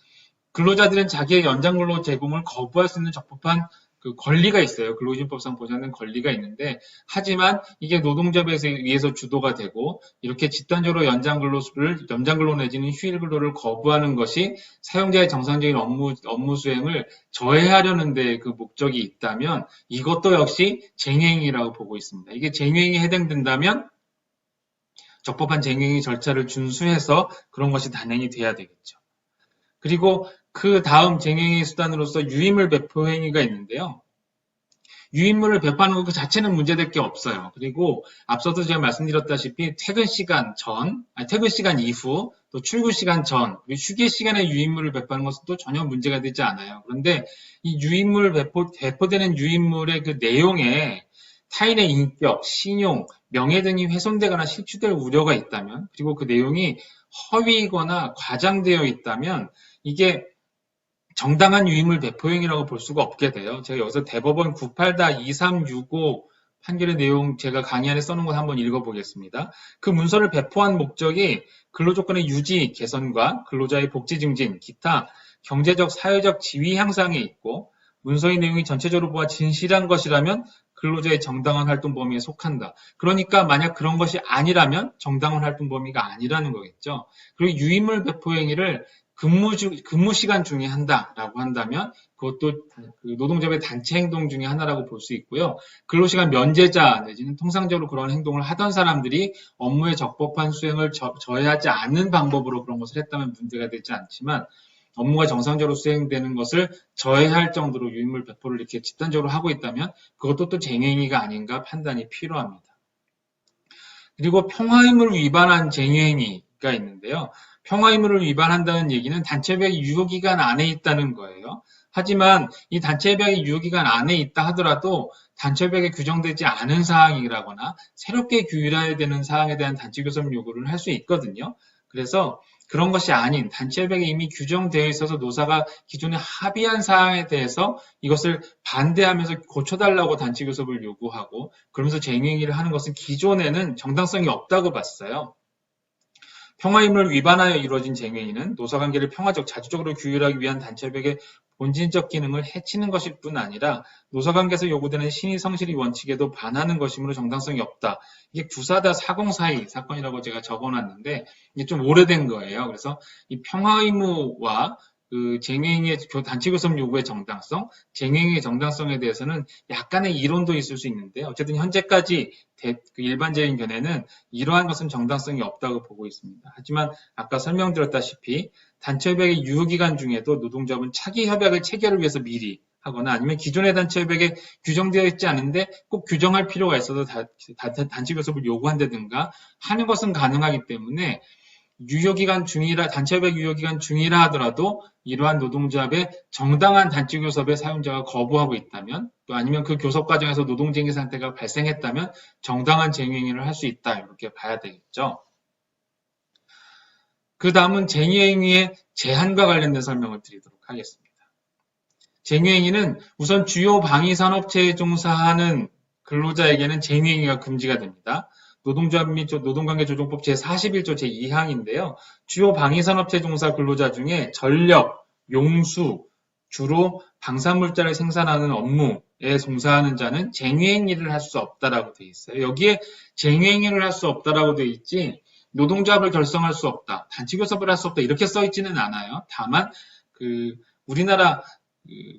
근로자들은 자기의 연장근로 제공을 거부할 수 있는 적법한 그 권리가 있어요. 근로기준법상 보장된 권리가 있는데, 하지만 이게 노동조합에 의해서 주도가 되고 이렇게 집단적으로 연장근로 내지는 휴일근로를 거부하는 것이 사용자의 정상적인 업무 수행을 저해하려는 데 그 목적이 있다면 이것도 역시 쟁행위라고 보고 있습니다. 이게 쟁행위에 해당된다면 적법한 쟁행위 절차를 준수해서 그런 것이 단행이 돼야 되겠죠. 그리고 그 다음 쟁행위 수단으로서 유인물 배포 행위가 있는데요. 유인물을 배포하는 것 그 자체는 문제될 게 없어요. 그리고 앞서도 제가 말씀드렸다시피 퇴근 시간 이후, 또 출근 시간 전, 휴게 시간에 유인물을 배포하는 것은 또 전혀 문제가 되지 않아요. 그런데 이 배포되는 유인물의 그 내용에 타인의 인격, 신용, 명예 등이 훼손되거나 실추될 우려가 있다면, 그리고 그 내용이 허위이거나 과장되어 있다면 이게 정당한 유인물 배포 행위라고 볼 수가 없게 돼요. 제가 여기서 대법원 98-2365 판결의 내용 제가 강의 안에 써놓은 것 한번 읽어보겠습니다. 그 문서를 배포한 목적이 근로조건의 유지, 개선과 근로자의 복지 증진, 기타 경제적, 사회적 지위 향상에 있고 문서의 내용이 전체적으로 보아 진실한 것이라면 근로자의 정당한 활동 범위에 속한다. 그러니까 만약 그런 것이 아니라면 정당한 활동 범위가 아니라는 거겠죠. 그리고 유인물 배포 행위를 근무 시간 중에 한다라고 한다면 그것도 그 노동자의 단체 행동 중에 하나라고 볼 수 있고요. 근로시간 면제자 내지는 통상적으로 그런 행동을 하던 사람들이 업무의 적법한 수행을 저해하지 않는 방법으로 그런 것을 했다면 문제가 되지 않지만 업무가 정상적으로 수행되는 것을 저해할 정도로 유인물 배포를 이렇게 집단적으로 하고 있다면 그것도 또 쟁행위가 아닌가 판단이 필요합니다. 그리고 평화의무를 위반한 쟁행위가 있는데요. 평화의무를 위반한다는 얘기는 단체협약의 유효기간 안에 있다는 거예요. 하지만 이 단체협약의 유효기간 안에 있다 하더라도 단체협약에 규정되지 않은 사항이라거나 새롭게 규율해야 되는 사항에 대한 단체교섭 요구를 할 수 있거든요. 그래서 그런 것이 아닌 단체협약에 이미 규정되어 있어서 노사가 기존에 합의한 사항에 대해서 이것을 반대하면서 고쳐달라고 단체교섭을 요구하고 그러면서 쟁행위를 하는 것은 기존에는 정당성이 없다고 봤어요. 평화의무를 위반하여 이루어진 쟁행위는 노사관계를 평화적, 자주적으로 규율하기 위한 단체협약의 본질적 기능을 해치는 것일 뿐 아니라 노사관계에서 요구되는 신의 성실의 원칙에도 반하는 것이므로 정당성이 없다. 이게 94-402 사건이라고 제가 적어놨는데 이게 좀 오래된 거예요. 그래서 이 평화의무와 그 쟁행위의 단체교섭 요구의 정당성, 쟁행위의 정당성에 대해서는 약간의 이론도 있을 수 있는데 어쨌든 현재까지 일반적인 견해는 이러한 것은 정당성이 없다고 보고 있습니다. 하지만 아까 설명드렸다시피 단체협약의 유효기간 중에도 노동조합은 차기 협약을 체결을 위해서 미리 하거나 아니면 기존의 단체협약에 규정되어 있지 않은데 꼭 규정할 필요가 있어서 단체교섭을 요구한다든가 하는 것은 가능하기 때문에 단체협약 유효기간 중이라 하더라도 이러한 노동조합의 정당한 단체교섭의 사용자가 거부하고 있다면 또 아니면 그 교섭 과정에서 노동쟁의 상태가 발생했다면 정당한 쟁행위를 할 수 있다 이렇게 봐야 되겠죠. 그 다음은 쟁의행위의 제한과 관련된 설명을 드리도록 하겠습니다. 쟁의행위는 우선 주요 방위산업체에 종사하는 근로자에게는 쟁의행위가 금지가 됩니다. 노동조합 및 노동관계조정법 제41조 제2항인데요. 주요 방위산업체 종사 근로자 중에 전력, 용수, 주로 방사물자를 생산하는 업무에 종사하는 자는 쟁의행위를 할 수 없다라고 되어 있어요. 여기에 쟁의행위를 할 수 없다라고 되어 있지 노동조합을 결성할 수 없다, 단체교섭을 할 수 없다 이렇게 써 있지는 않아요. 다만 우리나라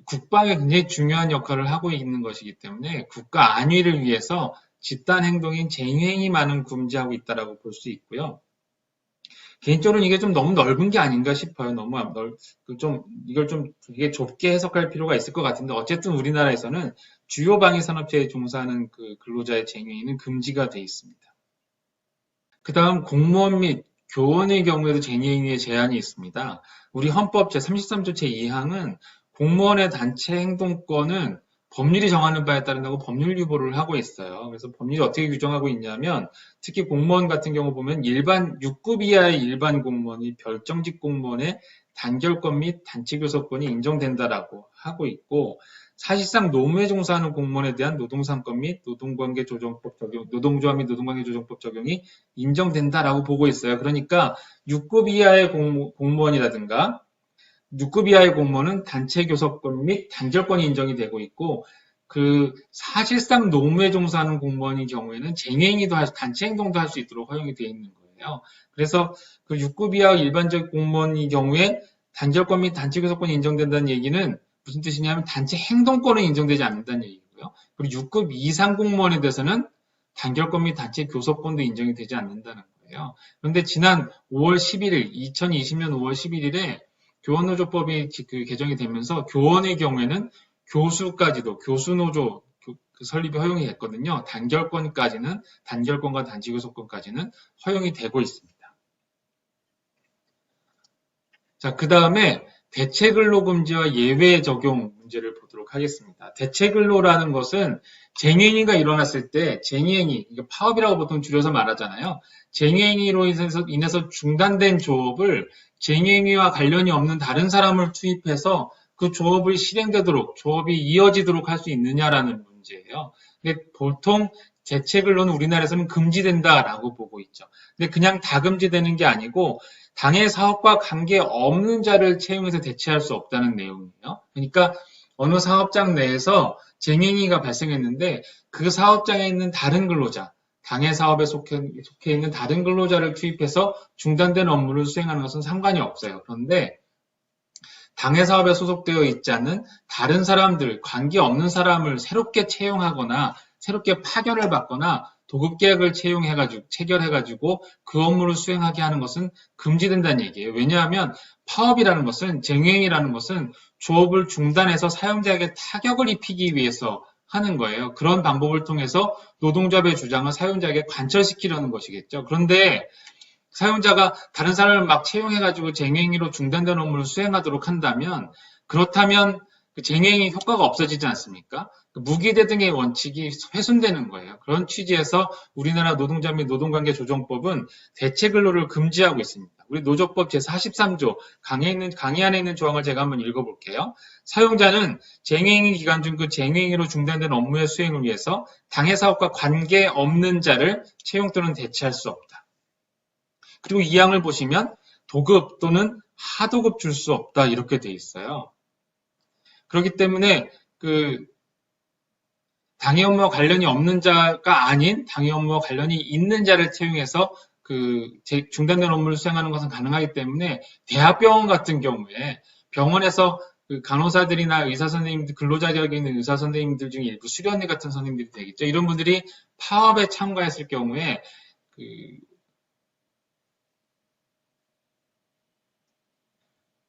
국방에 굉장히 중요한 역할을 하고 있는 것이기 때문에 국가 안위를 위해서 집단 행동인 쟁행위만은 금지하고 있다라고 볼 수 있고요. 개인적으로는 이게 좀 너무 넓은 게 아닌가 싶어요. 너무 이걸 좀 되게 좁게 해석할 필요가 있을 것 같은데 어쨌든 우리나라에서는 주요 방위 산업체에 종사하는 그 근로자의 쟁행위는 금지가 돼 있습니다. 그 다음 공무원 및 교원의 경우에도 쟁의행위에 제한이 있습니다. 우리 헌법 제33조 제2항은 공무원의 단체 행동권은 법률이 정하는 바에 따른다고 법률 유보를 하고 있어요. 그래서 법률이 어떻게 규정하고 있냐면 특히 공무원 같은 경우 보면 6급 이하의 일반 공무원이 별정직 공무원의 단결권 및 단체교섭권이 인정된다라고 하고 있고 사실상 노무에 종사하는 공무원에 대한 노동상권 및 노동관계조정법 적용, 노동조합 및 노동관계조정법 적용이 인정된다라고 보고 있어요. 그러니까 6급 이하의 공무원이라든가 6급 이하의 공무원은 단체교섭권 및 단결권이 인정이 되고 있고 사실상 노무에 종사하는 공무원인 경우에는 쟁행위도 단체 행동도 할 수 있도록 허용이 되어 있는 거예요. 그래서 6급 이하 일반적 공무원인 경우에 단결권 및 단체교섭권이 인정된다는 얘기는 무슨 뜻이냐면 단체 행동권은 인정되지 않는다는 얘기고요. 그리고 6급 이상 공무원에 대해서는 단결권 및 단체 교섭권도 인정이 되지 않는다는 거예요. 그런데 지난 5월 11일, 2020년 5월 11일에 교원노조법이 개정이 되면서 교원의 경우에는 교수까지도 교수노조 설립이 허용이 됐거든요. 단결권과 단체교섭권까지는 허용이 되고 있습니다. 자, 그 다음에 대체근로금지와 예외 적용 문제를 보도록 하겠습니다. 대체근로라는 것은 쟁행위가 일어났을 때 쟁행위, 파업이라고 보통 줄여서 말하잖아요. 쟁행위로 인해서 중단된 조업을 쟁행위와 관련이 없는 다른 사람을 투입해서 그 조업이 실행되도록, 조업이 이어지도록 할 수 있느냐라는 문제예요. 근데 보통 대체근로는 우리나라에서는 금지된다라고 보고 있죠. 근데 그냥 다 금지되는 게 아니고 당의 사업과 관계없는 자를 채용해서 대체할 수 없다는 내용이에요. 그러니까 어느 사업장 내에서 쟁행위가 발생했는데 그 사업장에 있는 다른 근로자, 당해 사업에 속해 있는 다른 근로자를 투입해서 중단된 업무를 수행하는 것은 상관이 없어요. 그런데 당해 사업에 소속되어 있지 않은 다른 사람들, 관계없는 사람을 새롭게 채용하거나 새롭게 파견을 받거나 도급계약을 체결해가지고 그 업무를 수행하게 하는 것은 금지된다는 얘기예요. 왜냐하면 파업이라는 것은, 쟁행이라는 것은 조업을 중단해서 사용자에게 타격을 입히기 위해서 하는 거예요. 그런 방법을 통해서 노동조합의 주장을 사용자에게 관철시키려는 것이겠죠. 그런데 사용자가 다른 사람을 막 채용해가지고 쟁행위로 중단된 업무를 수행하도록 한다면, 그렇다면 그 쟁행위 효과가 없어지지 않습니까? 그 무기대등의 원칙이 훼손되는 거예요. 그런 취지에서 우리나라 노동자 및 노동관계조정법은 대체근로를 금지하고 있습니다. 우리 노조법 제43조 강의 안에 있는 조항을 제가 한번 읽어볼게요. 사용자는 쟁행위 기간 중 그 쟁행위로 중단된 업무의 수행을 위해서 당해사업과 관계없는 자를 채용 또는 대체할 수 없다. 그리고 이 항을 보시면 도급 또는 하도급 줄 수 없다 이렇게 돼 있어요. 그렇기 때문에 그 당해 업무와 관련이 없는 자가 아닌 당해 업무와 관련이 있는 자를 채용해서 그 중단된 업무를 수행하는 것은 가능하기 때문에 대학병원 같은 경우에 병원에서 그 간호사들이나 의사 선생님들, 근로자 자격에 있는 의사 선생님들 중에 일부 수련의 같은 선생님들이 되겠죠. 이런 분들이 파업에 참가했을 경우에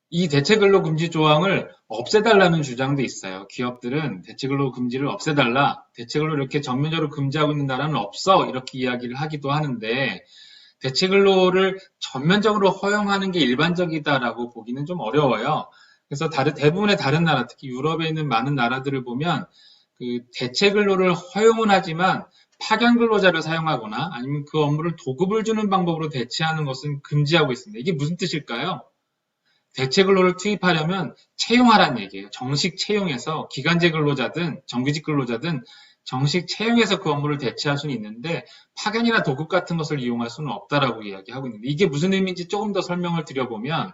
이 대체근로금지 조항을 없애달라는 주장도 있어요. 기업들은 대체근로 금지를 없애달라, 대체근로 이렇게 전면적으로 금지하고 있는 나라는 없어 이렇게 이야기를 하기도 하는데 대체근로를 전면적으로 허용하는 게 일반적이다라고 보기는 좀 어려워요. 그래서 대부분의 다른 나라, 특히 유럽에 있는 많은 나라들을 보면 그 대체근로를 허용은 하지만 파견 근로자를 사용하거나 아니면 그 업무를 도급을 주는 방법으로 대체하는 것은 금지하고 있습니다. 이게 무슨 뜻일까요? 대체 근로를 투입하려면 채용하라는 얘기예요. 정식 채용해서 기간제 근로자든 정규직 근로자든 정식 채용해서 그 업무를 대체할 수는 있는데 파견이나 도급 같은 것을 이용할 수는 없다라고 이야기하고 있는데 이게 무슨 의미인지 조금 더 설명을 드려보면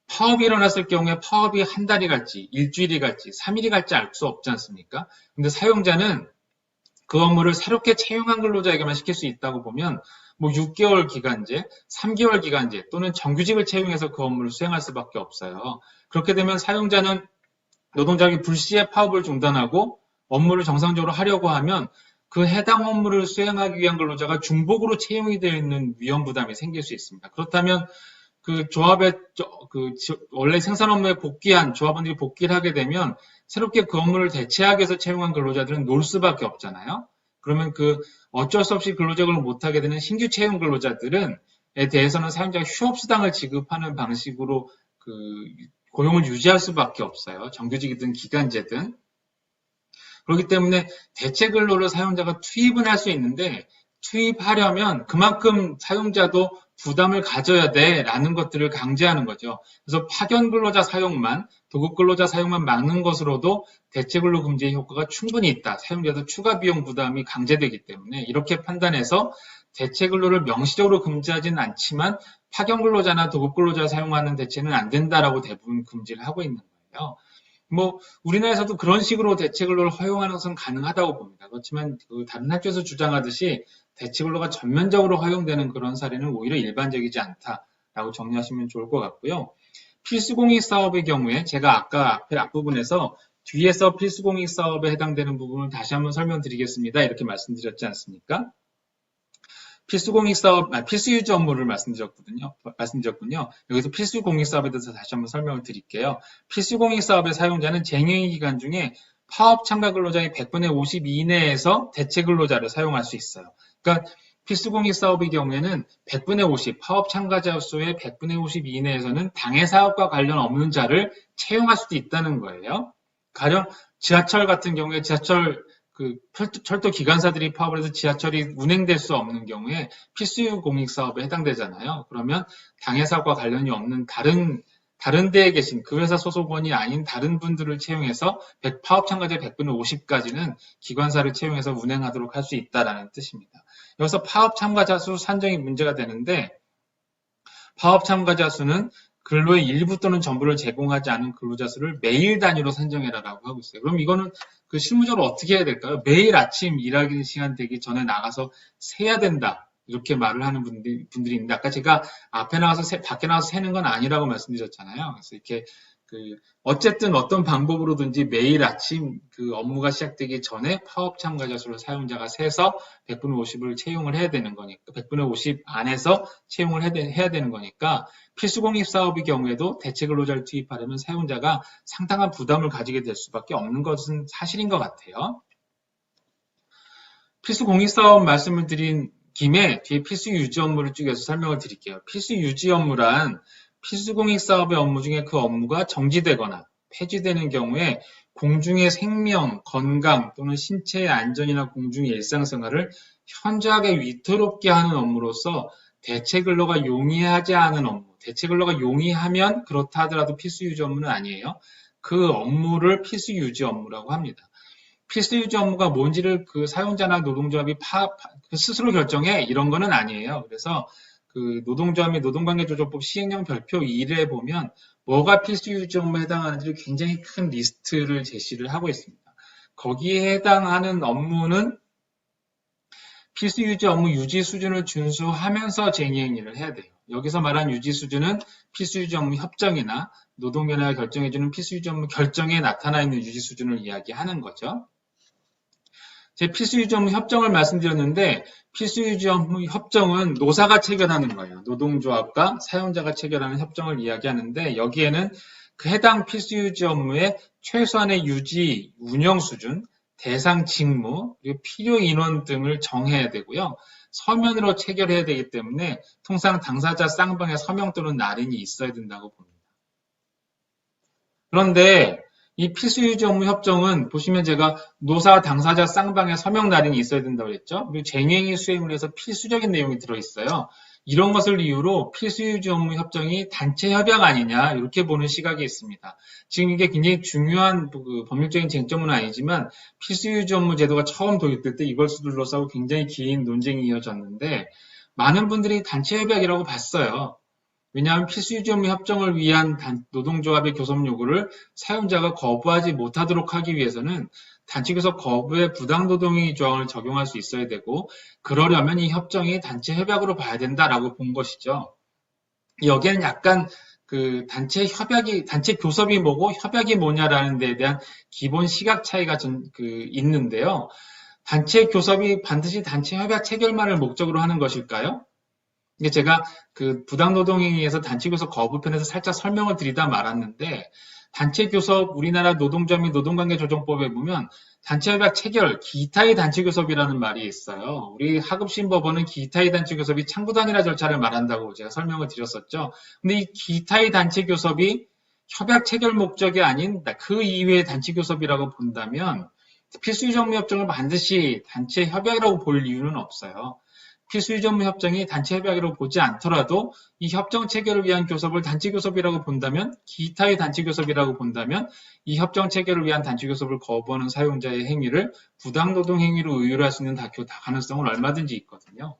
파업이 일어났을 경우에 파업이 한 달이 갈지 일주일이 갈지 3일이 갈지 알 수 없지 않습니까? 근데 사용자는 그 업무를 새롭게 채용한 근로자에게만 시킬 수 있다고 보면 뭐 6개월 기간제, 3개월 기간제 또는 정규직을 채용해서 그 업무를 수행할 수밖에 없어요. 그렇게 되면 사용자는 노동자에게 불시에 파업을 중단하고 업무를 정상적으로 하려고 하면 그 해당 업무를 수행하기 위한 근로자가 중복으로 채용이 되어 있는 위험 부담이 생길 수 있습니다. 그렇다면 그 조합에 원래 생산 업무에 복귀한 조합원들이 복귀를 하게 되면 새롭게 그 업무를 대체하기 위해서 채용한 근로자들은 놀 수밖에 없잖아요. 그러면 그 어쩔 수 없이 근로적을 못하게 되는 신규 채용 근로자들은 에 대해서는 사용자가 휴업수당을 지급하는 방식으로 그 고용을 유지할 수밖에 없어요. 정규직이든 기간제든. 그렇기 때문에 대체 근로를 사용자가 투입은 할 수 있는데 투입하려면 그만큼 사용자도 부담을 가져야 돼라는 것들을 강제하는 거죠. 그래서 파견 근로자 사용만, 도급 근로자 사용만 막는 것으로도 대체 근로 금지의 효과가 충분히 있다. 사용자도 추가 비용 부담이 강제되기 때문에 이렇게 판단해서 대체 근로를 명시적으로 금지하지는 않지만 파견 근로자나 도급 근로자 사용하는 대체는 안 된다라고 대부분 금지를 하고 있는 거예요. 뭐 우리나라에서도 그런 식으로 대체 근로를 허용하는 것은 가능하다고 봅니다. 그렇지만 그 다른 학교에서 주장하듯이 대체 근로가 전면적으로 허용되는 그런 사례는 오히려 일반적이지 않다라고 정리하시면 좋을 것 같고요. 필수공익 사업의 경우에 제가 아까 앞부분에서 뒤에서 필수공익 사업에 해당되는 부분을 다시 한번 설명드리겠습니다. 이렇게 말씀드렸지 않습니까? 필수공익 사업, 필수유지 업무를 말씀드렸군요. 여기서 필수공익 사업에 대해서 다시 한번 설명을 드릴게요. 필수공익 사업의 사용자는 쟁행위 기간 중에 파업 참가 근로자의 100분의 50 이내에서 대체 근로자를 사용할 수 있어요. 그러니까 필수공익 사업의 경우에는 100분의 50, 파업 참가자 수의 100분의 50 이내에서는 당해 사업과 관련 없는 자를 채용할 수도 있다는 거예요. 가령 지하철 같은 경우에 지하철 철도 기관사들이 파업을 해서 지하철이 운행될 수 없는 경우에 필수 공익 사업에 해당되잖아요. 그러면 당해 사업과 관련이 없는 다른 데에 계신 그 회사 소속원이 아닌 다른 분들을 채용해서 파업 참가자 100분의 50까지는 기관사를 채용해서 운행하도록 할 수 있다라는 뜻입니다. 여기서 파업 참가자 수 산정이 문제가 되는데 파업 참가자 수는 근로의 일부 또는 전부를 제공하지 않은 근로자 수를 매일 단위로 산정해라라고 하고 있어요. 그럼 이거는 그 실무적으로 어떻게 해야 될까요? 매일 아침 일하기 시간 되기 전에 나가서 세야 된다. 이렇게 말을 하는 분들이 있는데, 아까 제가 앞에 나가서 밖에 나가서 세는 건 아니라고 말씀드렸잖아요. 그래서 이렇게 어쨌든 어떤 방법으로든지 매일 아침 그 업무가 시작되기 전에 파업 참가자 수를 사용자가 세서 100분의 50을 채용을 해야 되는 거니까, 100분의 50 안에서 채용을 해야 되는 거니까, 필수공익 사업의 경우에도 대체 근로자를 투입하려면 사용자가 상당한 부담을 가지게 될 수밖에 없는 것은 사실인 것 같아요. 필수공익 사업 말씀을 드린 김에 뒤에 필수 유지 업무를 쪼개서 설명을 드릴게요. 필수 유지 업무란 필수공익 사업의 업무 중에 그 업무가 정지되거나 폐지되는 경우에 공중의 생명, 건강 또는 신체의 안전이나 공중의 일상생활을 현저하게 위태롭게 하는 업무로서 대체 근로가 용이하지 않은 업무, 대체 근로가 용이하면 그렇다 하더라도 필수 유지 업무는 아니에요. 그 업무를 필수 유지 업무라고 합니다. 필수 유지 업무가 뭔지를 그 사용자나 노동조합이 스스로 결정해 이런 거는 아니에요. 그래서 그 노동조합의 노동관계조정법 시행령 별표 1에 보면 뭐가 필수 유지 업무에 해당하는지 굉장히 큰 리스트를 제시를 하고 있습니다. 거기에 해당하는 업무는 필수 유지 업무 유지 수준을 준수하면서 쟁의행위를 해야 돼요. 여기서 말한 유지 수준은 필수 유지 업무 협정이나 노동위원회가 결정해주는 필수 유지 업무 결정에 나타나 있는 유지 수준을 이야기하는 거죠. 제 필수 유지 업무 협정을 말씀드렸는데, 필수 유지 업무 협정은 노사가 체결하는 거예요. 노동조합과 사용자가 체결하는 협정을 이야기하는데, 여기에는 그 해당 필수 유지 업무의 최소한의 유지 운영 수준, 대상 직무, 그리고 필요 인원 등을 정해야 되고요. 서면으로 체결해야 되기 때문에 통상 당사자 쌍방에 서명 또는 날인이 있어야 된다고 봅니다. 그런데 이 필수유지 업무 협정은 보시면 제가 노사 당사자 쌍방에 서명 날인이 있어야 된다고 그랬죠. 그리고 쟁행위 수행을 해서 필수적인 내용이 들어있어요. 이런 것을 이유로 필수유지 업무 협정이 단체 협약 아니냐 이렇게 보는 시각이 있습니다. 지금 이게 굉장히 중요한 그 법률적인 쟁점은 아니지만 필수유지 업무 제도가 처음 도입될 때 이걸 둘러싸고 굉장히 긴 논쟁이 이어졌는데 많은 분들이 단체 협약이라고 봤어요. 왜냐하면 필수유지 업무 협정을 위한 노동조합의 교섭 요구를 사용자가 거부하지 못하도록 하기 위해서는 단체교섭 거부의 부당노동행위 조항을 적용할 수 있어야 되고, 그러려면 이 협정이 단체 협약으로 봐야 된다라고 본 것이죠. 여기에는 약간 그 단체 교섭이 뭐고 협약이 뭐냐라는 데에 대한 기본 시각 차이가 있는데요. 단체 교섭이 반드시 단체 협약 체결만을 목적으로 하는 것일까요? 이게 제가 그 부당노동행위에서 단체교섭 거부편에서 살짝 설명을 드리다 말았는데, 단체교섭 우리나라 노동조합 및 노동관계조정법에 보면 단체협약 체결, 기타의 단체교섭이라는 말이 있어요. 우리 하급심법원은 기타의 단체교섭이 창구단일화 절차를 말한다고 제가 설명을 드렸었죠. 근데 이 기타의 단체교섭이 협약 체결 목적이 아닌 그 이외의 단체교섭이라고 본다면 필수유지업무협정을 반드시 단체협약이라고 볼 이유는 없어요. 필수유지업무 협정이 단체협약으로 보지 않더라도 이 협정 체결을 위한 교섭을 단체교섭이라고 본다면, 기타의 단체교섭이라고 본다면 이 협정 체결을 위한 단체교섭을 거부하는 사용자의 행위를 부당노동행위로 의율할 수 있는 가능성은 얼마든지 있거든요.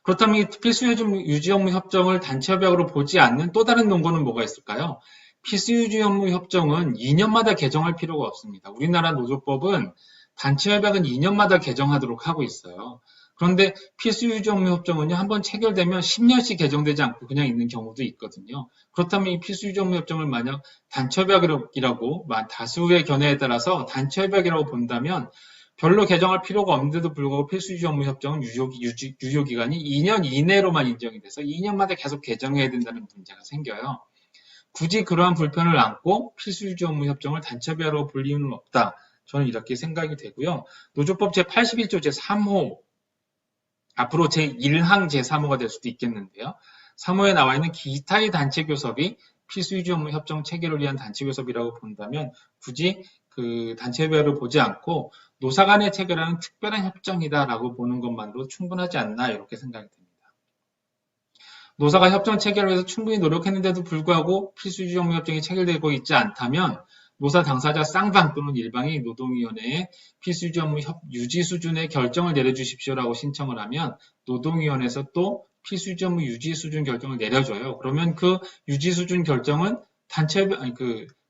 그렇다면 이 필수유지업무 협정을 단체협약으로 보지 않는 또 다른 논거는 뭐가 있을까요? 필수유지업무 협정은 2년마다 개정할 필요가 없습니다. 우리나라 노조법은 단체협약은 2년마다 개정하도록 하고 있어요. 그런데 필수유지 업무 협정은요, 한번 체결되면 10년씩 개정되지 않고 그냥 있는 경우도 있거든요. 그렇다면 이 필수유지 업무 협정을 만약 단체협약이라고 다수의 견해에 따라서 단체협약이라고 본다면 별로 개정할 필요가 없는데도 불구하고 필수유지 업무 협정은 유효기간이 2년 이내로만 인정이 돼서 2년마다 계속 개정해야 된다는 문제가 생겨요. 굳이 그러한 불편을 안고 필수유지 업무 협정을 단체협약으로 볼 이유는 없다. 저는 이렇게 생각이 되고요. 노조법 제81조 제3호, 앞으로 제1항 제3호가 될 수도 있겠는데요. 3호에 나와 있는 기타의 단체교섭이 필수유지 업무 협정 체결을 위한 단체교섭이라고 본다면 굳이 그 단체협약을 보지 않고 노사 간에 체결하는 특별한 협정이다라고 보는 것만으로 충분하지 않나 이렇게 생각이 듭니다. 노사가 협정 체결을 위해서 충분히 노력했는데도 불구하고 필수유지 업무 협정이 체결되고 있지 않다면 노사 당사자 쌍방 또는 일방이 노동위원회에 필수유지 업무 유지 수준의 결정을 내려주십시오라고 신청을 하면 노동위원회에서 또 필수유지 업무 유지 수준 결정을 내려줘요. 그러면 그 유지 수준 결정은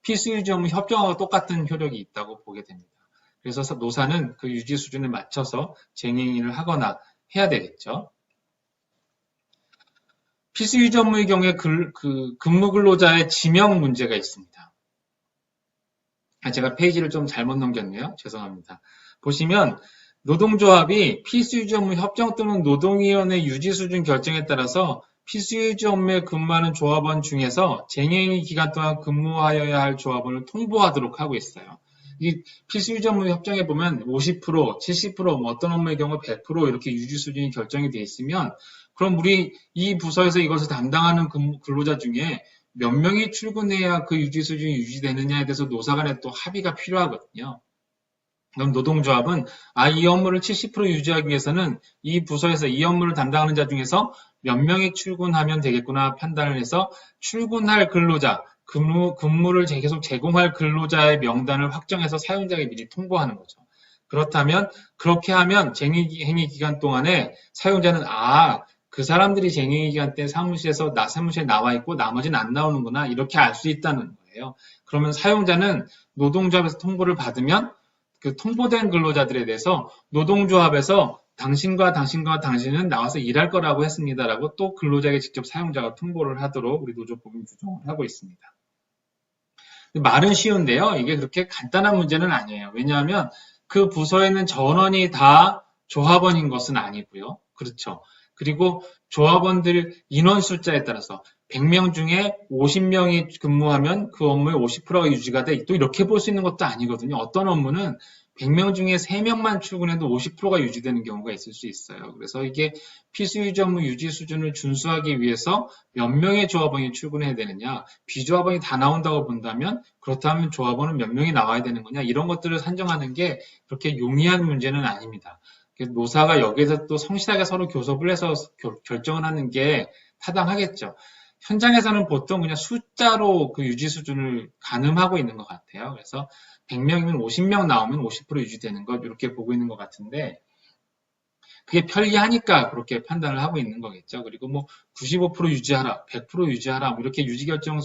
필수유지 업무 협정하고 똑같은 효력이 있다고 보게 됩니다. 그래서 노사는 그 유지 수준에 맞춰서 쟁행위를 하거나 해야 되겠죠. 필수유지 업무의 경우에 근무 근로자의 지명 문제가 있습니다. 제가 페이지를 좀 잘못 넘겼네요. 죄송합니다. 보시면 노동조합이 필수유지 업무 협정 또는 노동위원회 유지 수준 결정에 따라서 필수유지 업무에 근무하는 조합원 중에서 쟁행위 기간 동안 근무하여야 할 조합원을 통보하도록 하고 있어요. 이 필수유지 업무 협정에 보면 50%, 70%, 뭐 어떤 업무의 경우 100% 이렇게 유지 수준이 결정이 돼 있으면 그럼 우리 이 부서에서 이것을 담당하는 근로자 중에 몇 명이 출근해야 그 유지 수준이 유지되느냐에 대해서 노사 간에 또 합의가 필요하거든요. 그럼 노동조합은 이 업무를 70% 유지하기 위해서는 이 부서에서 이 업무를 담당하는 자 중에서 몇 명이 출근하면 되겠구나 판단을 해서 출근할 근로자, 근무를 계속 제공할 근로자의 명단을 확정해서 사용자에게 미리 통보하는 거죠. 그렇다면 그렇게 하면 쟁행위 기간 동안에 사용자는 그 사람들이 쟁행위 기간 때 사무실에 나와 있고 나머지는 안 나오는구나 이렇게 알 수 있다는 거예요. 그러면 사용자는 노동조합에서 통보를 받으면 그 통보된 근로자들에 대해서 노동조합에서 당신과 당신은 나와서 일할 거라고 했습니다라고 또 근로자에게 직접 사용자가 통보를 하도록 우리 노조법은 규정을 하고 있습니다. 말은 쉬운데요. 이게 그렇게 간단한 문제는 아니에요. 왜냐하면 그 부서에는 전원이 다 조합원인 것은 아니고요. 그렇죠. 그리고 조합원들 인원 숫자에 따라서 100명 중에 50명이 근무하면 그 업무의 50%가 유지가 돼. 또 이렇게 볼 수 있는 것도 아니거든요. 어떤 업무는 100명 중에 3명만 출근해도 50%가 유지되는 경우가 있을 수 있어요. 그래서 이게 필수유지 업무 유지 수준을 준수하기 위해서 몇 명의 조합원이 출근해야 되느냐, 비조합원이 다 나온다고 본다면 그렇다면 조합원은 몇 명이 나와야 되는 거냐 이런 것들을 산정하는 게 그렇게 용이한 문제는 아닙니다. 노사가 여기에서 또 성실하게 서로 교섭을 해서 결정을 하는 게 타당하겠죠. 현장에서는 보통 그냥 숫자로 그 유지 수준을 가늠하고 있는 것 같아요. 그래서 100명이면 50명 나오면 50% 유지되는 것 이렇게 보고 있는 것 같은데 그게 편리하니까 그렇게 판단을 하고 있는 거겠죠. 그리고 뭐 95% 유지하라, 100% 유지하라 이렇게 유지 결정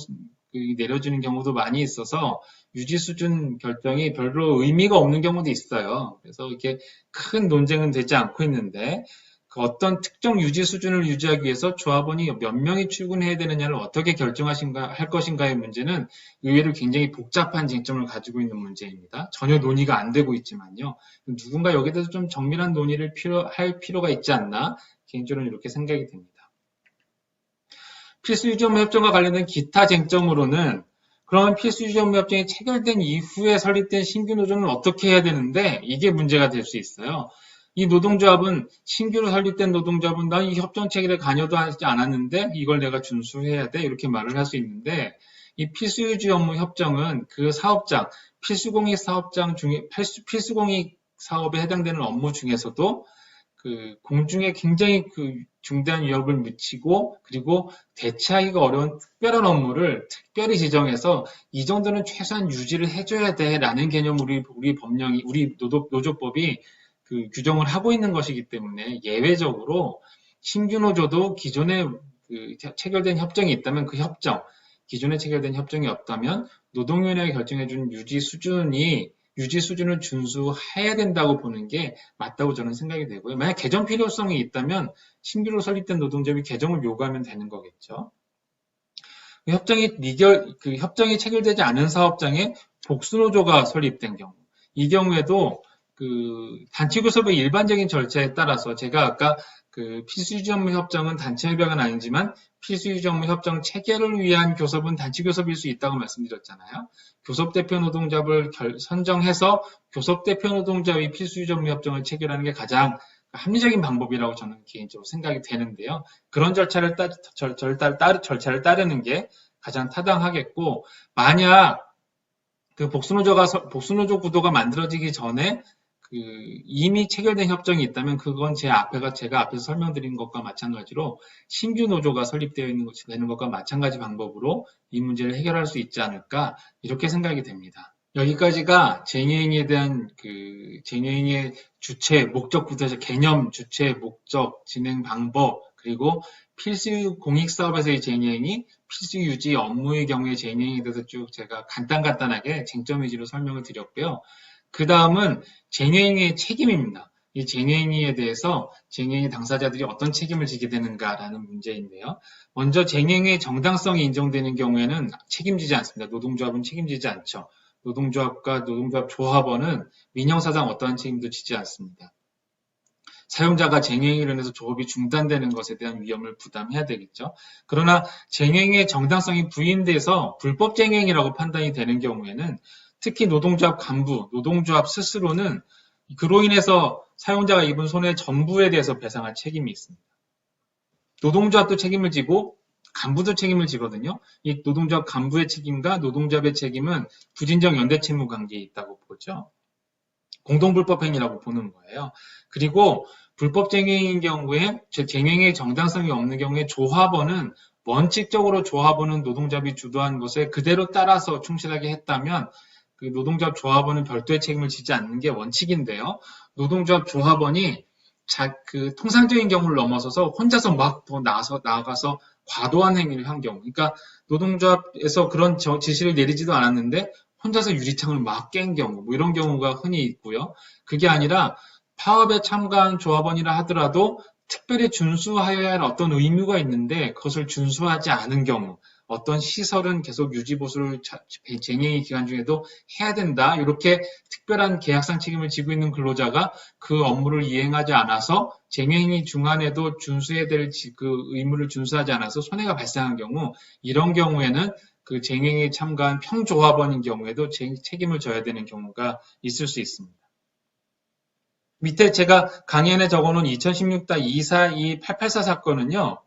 내려지는 경우도 많이 있어서 유지 수준 결정이 별로 의미가 없는 경우도 있어요. 그래서 이렇게 큰 논쟁은 되지 않고 있는데 그 어떤 특정 유지 수준을 유지하기 위해서 조합원이 몇 명이 출근해야 되느냐를 어떻게 할 것인가의 문제는 의외로 굉장히 복잡한 쟁점을 가지고 있는 문제입니다. 전혀 논의가 안 되고 있지만요. 누군가 여기에 대해서 좀 정밀한 논의를 할 필요가 있지 않나 개인적으로는 이렇게 생각이 됩니다. 필수유지 업무 협정과 관련된 기타 쟁점으로는 그러면 필수유지 업무 협정이 체결된 이후에 설립된 신규 노조는 어떻게 해야 되는데 이게 문제가 될 수 있어요. 이 노동조합은 신규로 설립된 노동조합은 나 이 협정 체결에 관여도 하지 않았는데 이걸 내가 준수해야 돼 이렇게 말을 할 수 있는데 이 필수유지 업무 협정은 그 사업장 필수공익 사업장 중에 필수공익 사업에 해당되는 업무 중에서도 그 공중에 굉장히 그 중대한 위협을 미치고 그리고 대체하기가 어려운 특별한 업무를 특별히 지정해서 이 정도는 최소한 유지를 해줘야 돼라는 개념을 우리 노조법이 그 규정을 하고 있는 것이기 때문에 예외적으로 신규 노조도 기존에 그 체결된 협정이 있다면 그 협정, 기존에 체결된 협정이 없다면 노동위원회가 결정해준 유지 수준을 준수해야 된다고 보는 게 맞다고 저는 생각이 되고요. 만약 개정 필요성이 있다면 신규로 설립된 노동조합이 개정을 요구하면 되는 거겠죠. 협정이 체결되지 않은 사업장에 복수노조가 설립된 경우, 이 경우에도 그 단체교섭의 일반적인 절차에 따라서 제가 아까 그 필수유지 업무 협정은 단체 협약은 아니지만 필수유지 업무 협정 체결을 위한 교섭은 단체교섭일 수 있다고 말씀드렸잖아요. 교섭대표 노동조합을 선정해서 교섭대표 노동조합이 필수유지 업무 협정을 체결하는 게 가장 합리적인 방법이라고 저는 개인적으로 생각이 되는데요. 그런 절차를 따르는 게 가장 타당하겠고, 만약 그 복수노조 구도가 만들어지기 전에 그 이미 체결된 협정이 있다면 그건 제가 앞에서 설명드린 것과 마찬가지로 신규 노조가 되는 것과 마찬가지 방법으로 이 문제를 해결할 수 있지 않을까 이렇게 생각이 됩니다. 여기까지가 쟁행위에 대한 쟁행위의 주체, 목적부터 해서 개념, 주체, 목적, 진행 방법 그리고 필수 공익사업에서의 쟁행이 필수 유지 업무의 경우에 쟁행에 대해서 쭉 제가 간단하게 쟁점 위주로 설명을 드렸고요. 그 다음은 쟁행의 책임입니다. 이 쟁행에 대해서 쟁행의 당사자들이 어떤 책임을 지게 되는가라는 문제인데요. 먼저 쟁행의 정당성이 인정되는 경우에는 책임지지 않습니다. 노동조합은 책임지지 않죠. 노동조합과 노동조합 조합원은 민형사상 어떠한 책임도 지지 않습니다. 사용자가 쟁행으로 인해서 조업이 중단되는 것에 대한 위험을 부담해야 되겠죠. 그러나 쟁행의 정당성이 부인돼서 불법 쟁행이라고 판단이 되는 경우에는 특히 노동조합 간부, 노동조합 스스로는 그로 인해서 사용자가 입은 손해 전부에 대해서 배상할 책임이 있습니다. 노동조합도 책임을 지고 간부도 책임을 지거든요. 이 노동조합 간부의 책임과 노동조합의 책임은 부진적 연대 채무 관계에 있다고 보죠. 공동불법 행위라고 보는 거예요. 그리고 불법 쟁행인 경우에 쟁행의 정당성이 없는 경우에 조합원은 원칙적으로 조합원은 노동조합이 주도한 것에 그대로 따라서 충실하게 했다면 그 노동조합 조합원은 별도의 책임을 지지 않는 게 원칙인데요. 노동조합 조합원이 그 통상적인 경우를 넘어서서 혼자서 막 더 나아가서 과도한 행위를 한 경우, 그러니까 노동조합에서 그런 지시를 내리지도 않았는데 혼자서 유리창을 막 깬 경우, 뭐 이런 경우가 흔히 있고요. 그게 아니라 파업에 참가한 조합원이라 하더라도 특별히 준수하여야 할 어떤 의무가 있는데 그것을 준수하지 않은 경우, 어떤 시설은 계속 유지보수를 쟁행의 기간 중에도 해야 된다. 이렇게 특별한 계약상 책임을 지고 있는 근로자가 그 업무를 이행하지 않아서 쟁행이 중간에도 준수해야 될 그 의무를 준수하지 않아서 손해가 발생한 경우, 이런 경우에는 그 쟁행에 참가한 평조합원인 경우에도 책임을 져야 되는 경우가 있을 수 있습니다. 밑에 제가 강연에 적어놓은 2016-242-884 사건은요,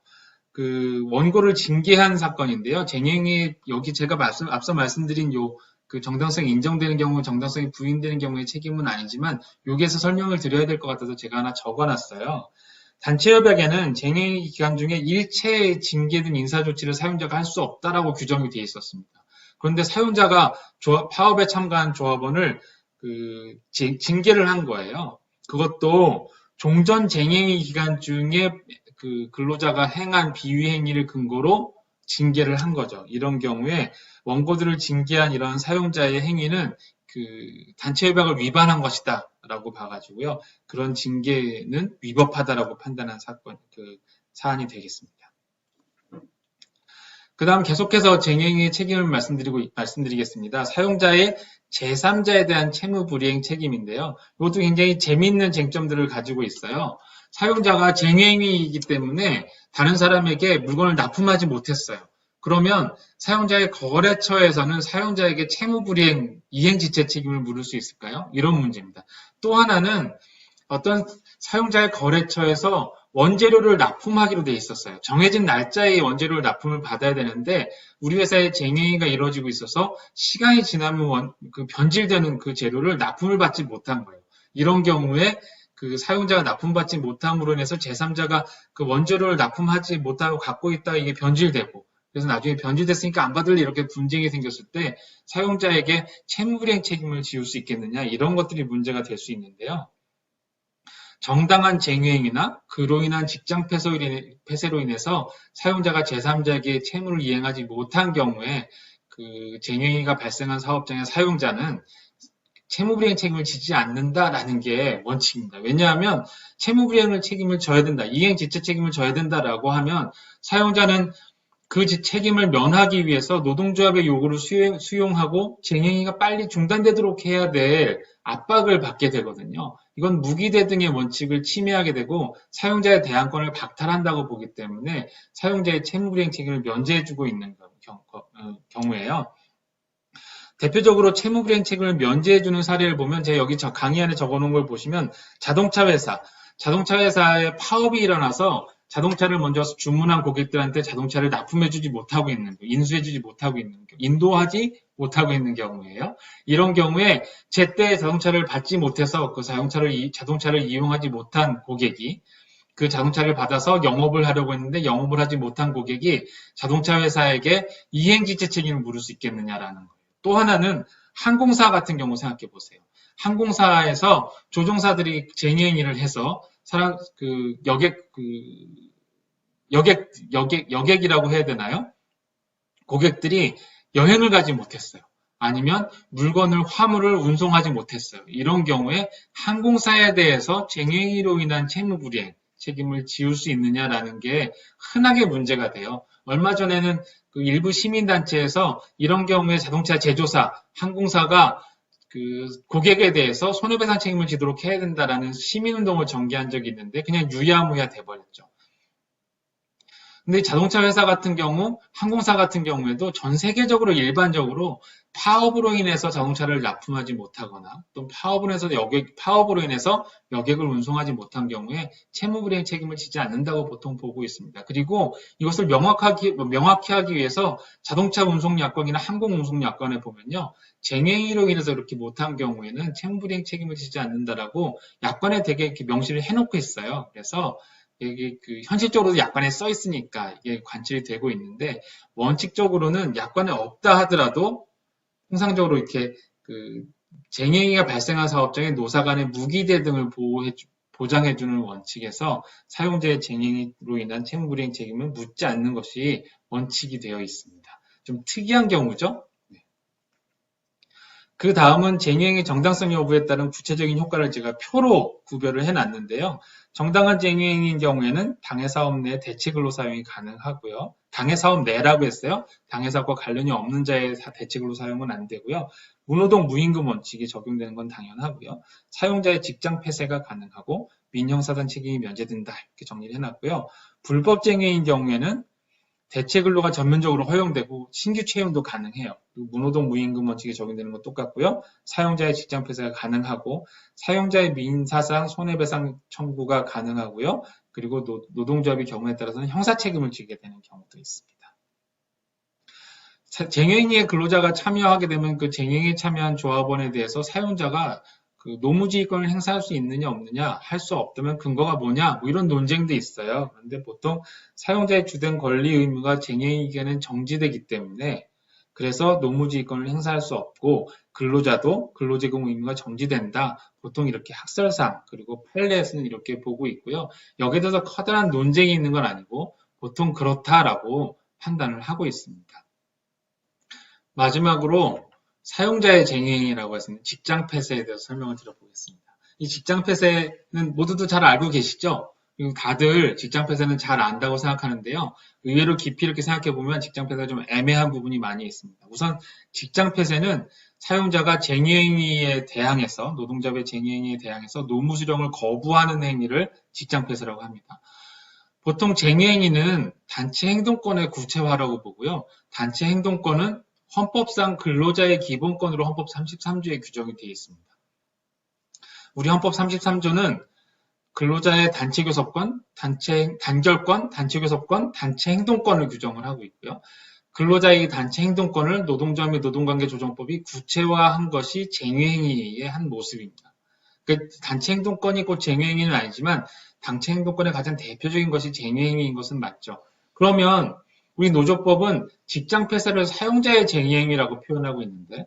그 원고를 징계한 사건인데요. 쟁행이 여기 제가 앞서 말씀드린 그 정당성이 인정되는 경우, 정당성이 부인되는 경우의 책임은 아니지만 여기에서 설명을 드려야 될 것 같아서 제가 하나 적어놨어요. 단체협약에는 쟁행 기간 중에 일체의 징계든 인사조치를 사용자가 할 수 없다라고 규정이 되어 있었습니다. 그런데 사용자가 파업에 참가한 조합원을 그 징계를 한 거예요. 그것도 종전 쟁행 기간 중에 그 근로자가 행한 비위 행위를 근거로 징계를 한 거죠. 이런 경우에 원고들을 징계한 이런 사용자의 행위는 그 단체협약을 위반한 것이다라고 봐가지고요. 그런 징계는 위법하다라고 판단한 사안이 되겠습니다. 그 다음 계속해서 쟁행의 책임을 말씀드리겠습니다. 사용자의 제3자에 대한 채무 불이행 책임인데요. 이것도 굉장히 재미있는 쟁점들을 가지고 있어요. 사용자가 쟁행이기 때문에 다른 사람에게 물건을 납품하지 못했어요. 그러면 사용자의 거래처에서는 사용자에게 채무 불이행, 이행지체 책임을 물을 수 있을까요? 이런 문제입니다. 또 하나는 어떤 사용자의 거래처에서 원재료를 납품하기로 돼 있었어요. 정해진 날짜에 원재료를 납품을 받아야 되는데 우리 회사에 쟁행위가 이루어지고 있어서 시간이 지나면 그 변질되는 그 재료를 납품을 받지 못한 거예요. 이런 경우에 그 사용자가 납품받지 못함으로 인해서 제3자가 그 원재료를 납품하지 못하고 갖고 있다가 이게 변질되고 그래서 나중에 변질됐으니까 안 받을래 이렇게 분쟁이 생겼을 때 사용자에게 채무불이행 책임을 지울 수 있겠느냐 이런 것들이 문제가 될 수 있는데요. 정당한 쟁행이나 그로 인한 직장 폐쇄로 인해서 사용자가 제3자에게 채무를 이행하지 못한 경우에 그 쟁행위가 발생한 사업장의 사용자는 채무불이행 책임을 지지 않는다라는 게 원칙입니다. 왜냐하면 채무불이행을 책임을 져야 된다, 이행지체 책임을 져야 된다라고 하면 사용자는 그 책임을 면하기 위해서 노동조합의 요구를 수용하고 쟁행위가 빨리 중단되도록 해야 될 압박을 받게 되거든요. 이건 무기대 등의 원칙을 침해하게 되고 사용자의 대항권을 박탈한다고 보기 때문에 사용자의 채무불이행 책임을 면제해주고 있는 경우예요. 대표적으로 채무불이행 책임을 면제해주는 사례를 보면 제가 여기 강의 안에 적어놓은 걸 보시면 자동차 회사의 파업이 일어나서 자동차를 먼저 주문한 고객들한테 자동차를 납품해주지 못하고 있는, 인수해주지 못하고 있는, 인도하지 못하고 있는 경우예요. 이런 경우에 제때 자동차를 받지 못해서 그 자동차를 이용하지 못한 고객이 그 자동차를 받아서 영업을 하려고 했는데 영업을 하지 못한 고객이 자동차 회사에게 이행지체 책임을 물을 수 있겠느냐라는 거예요. 또 하나는 항공사 같은 경우 생각해 보세요. 항공사에서 조종사들이 쟁행위를 해서 여객 여객이라고 해야 되나요? 고객들이 여행을 가지 못했어요. 아니면 화물을 운송하지 못했어요. 이런 경우에 항공사에 대해서 쟁행위로 인한 채무불이행 책임을 지울 수 있느냐라는 게 흔하게 문제가 돼요. 얼마 전에는 그 일부 시민단체에서 이런 경우에 자동차 제조사, 항공사가 그 고객에 대해서 손해배상 책임을 지도록 해야 된다라는 시민운동을 전개한 적이 있는데 그냥 유야무야 돼버렸죠. 근데 자동차 회사 같은 경우, 항공사 같은 경우에도 전 세계적으로 일반적으로 파업으로 인해서 자동차를 납품하지 못하거나 또 파업으로 인해서 여객을 운송하지 못한 경우에 채무불이행 책임을 지지 않는다고 보통 보고 있습니다. 그리고 이것을 명확히 하기 위해서 자동차 운송약관이나 항공운송약관에 보면요. 쟁행위로 인해서 이렇게 못한 경우에는 채무불이행 책임을 지지 않는다라고 약관에 되게 이렇게 명시를 해놓고 있어요. 그래서 이게 그 현실적으로도 약관에 써 있으니까 이게 관철이 되고 있는데 원칙적으로는 약관에 없다 하더라도 통상적으로 이렇게 그 쟁행위가 발생한 사업장의 노사 간의 무기대 등을 보장해주는 원칙에서 사용자의 쟁행위로 인한 채무불이행 책임은 묻지 않는 것이 원칙이 되어 있습니다. 좀 특이한 경우죠. 그 다음은 쟁행의 정당성 여부에 따른 구체적인 효과를 제가 표로 구별을 해놨는데요. 정당한 쟁행인 경우에는 당해사업 내 대체근로 사용이 가능하고요. 당해사업 내라고 했어요. 당해사업과 관련이 없는 자의 대체근로 사용은 안 되고요. 무노동 무임금 원칙이 적용되는 건 당연하고요. 사용자의 직장 폐쇄가 가능하고 민형사상 책임이 면제된다 이렇게 정리를 해놨고요. 불법 쟁행인 경우에는 대체 근로가 전면적으로 허용되고 신규 채용도 가능해요. 무노동 무임금 원칙에 적용되는 건 똑같고요. 사용자의 직장 폐쇄가 가능하고 사용자의 민사상 손해배상 청구가 가능하고요. 그리고 노동조합의 경우에 따라서는 형사 책임을 지게 되는 경우도 있습니다. 쟁행위에 근로자가 참여하게 되면 그 쟁행위에 참여한 조합원에 대해서 사용자가 그 노무지휘권을 행사할 수 있느냐 없느냐, 할 수 없다면 근거가 뭐냐, 뭐 이런 논쟁도 있어요. 그런데 보통 사용자의 주된 권리 의무가 쟁행위에는 정지되기 때문에 그래서 노무지휘권을 행사할 수 없고 근로자도 근로제공 의무가 정지된다. 보통 이렇게 학설상 그리고 판례에서는 이렇게 보고 있고요. 여기에 대해서 커다란 논쟁이 있는 건 아니고 보통 그렇다라고 판단을 하고 있습니다. 마지막으로 사용자의 쟁행이라고 해서 직장 폐쇄에 대해서 설명을 드려보겠습니다. 이 직장 폐쇄는 모두도 잘 알고 계시죠? 다들 직장 폐쇄는 잘 안다고 생각하는데요. 의외로 깊이 이렇게 생각해 보면 직장 폐쇄가 좀 애매한 부분이 많이 있습니다. 우선 직장 폐쇄는 사용자가 쟁행위에 대항해서 노동자의 쟁행위에 대항해서 노무수령을 거부하는 행위를 직장 폐쇄라고 합니다. 보통 쟁행위는 단체 행동권의 구체화라고 보고요. 단체 행동권은 헌법상 근로자의 기본권으로 헌법 33조에 규정이 되어 있습니다. 우리 헌법 33조는 근로자의 단체 교섭권, 단체 단결권, 단체 교섭권, 단체 행동권을 규정을 하고 있고요. 근로자의 단체 행동권을 노동조합 노동관계 조정법이 구체화한 것이 쟁행위의 한 모습입니다. 단체 행동권이 꼭 쟁행위는 아니지만 단체 행동권의 가장 대표적인 것이 쟁행위인 것은 맞죠. 그러면 우리 노조법은 직장 폐쇄를 사용자의 쟁행위라고 표현하고 있는데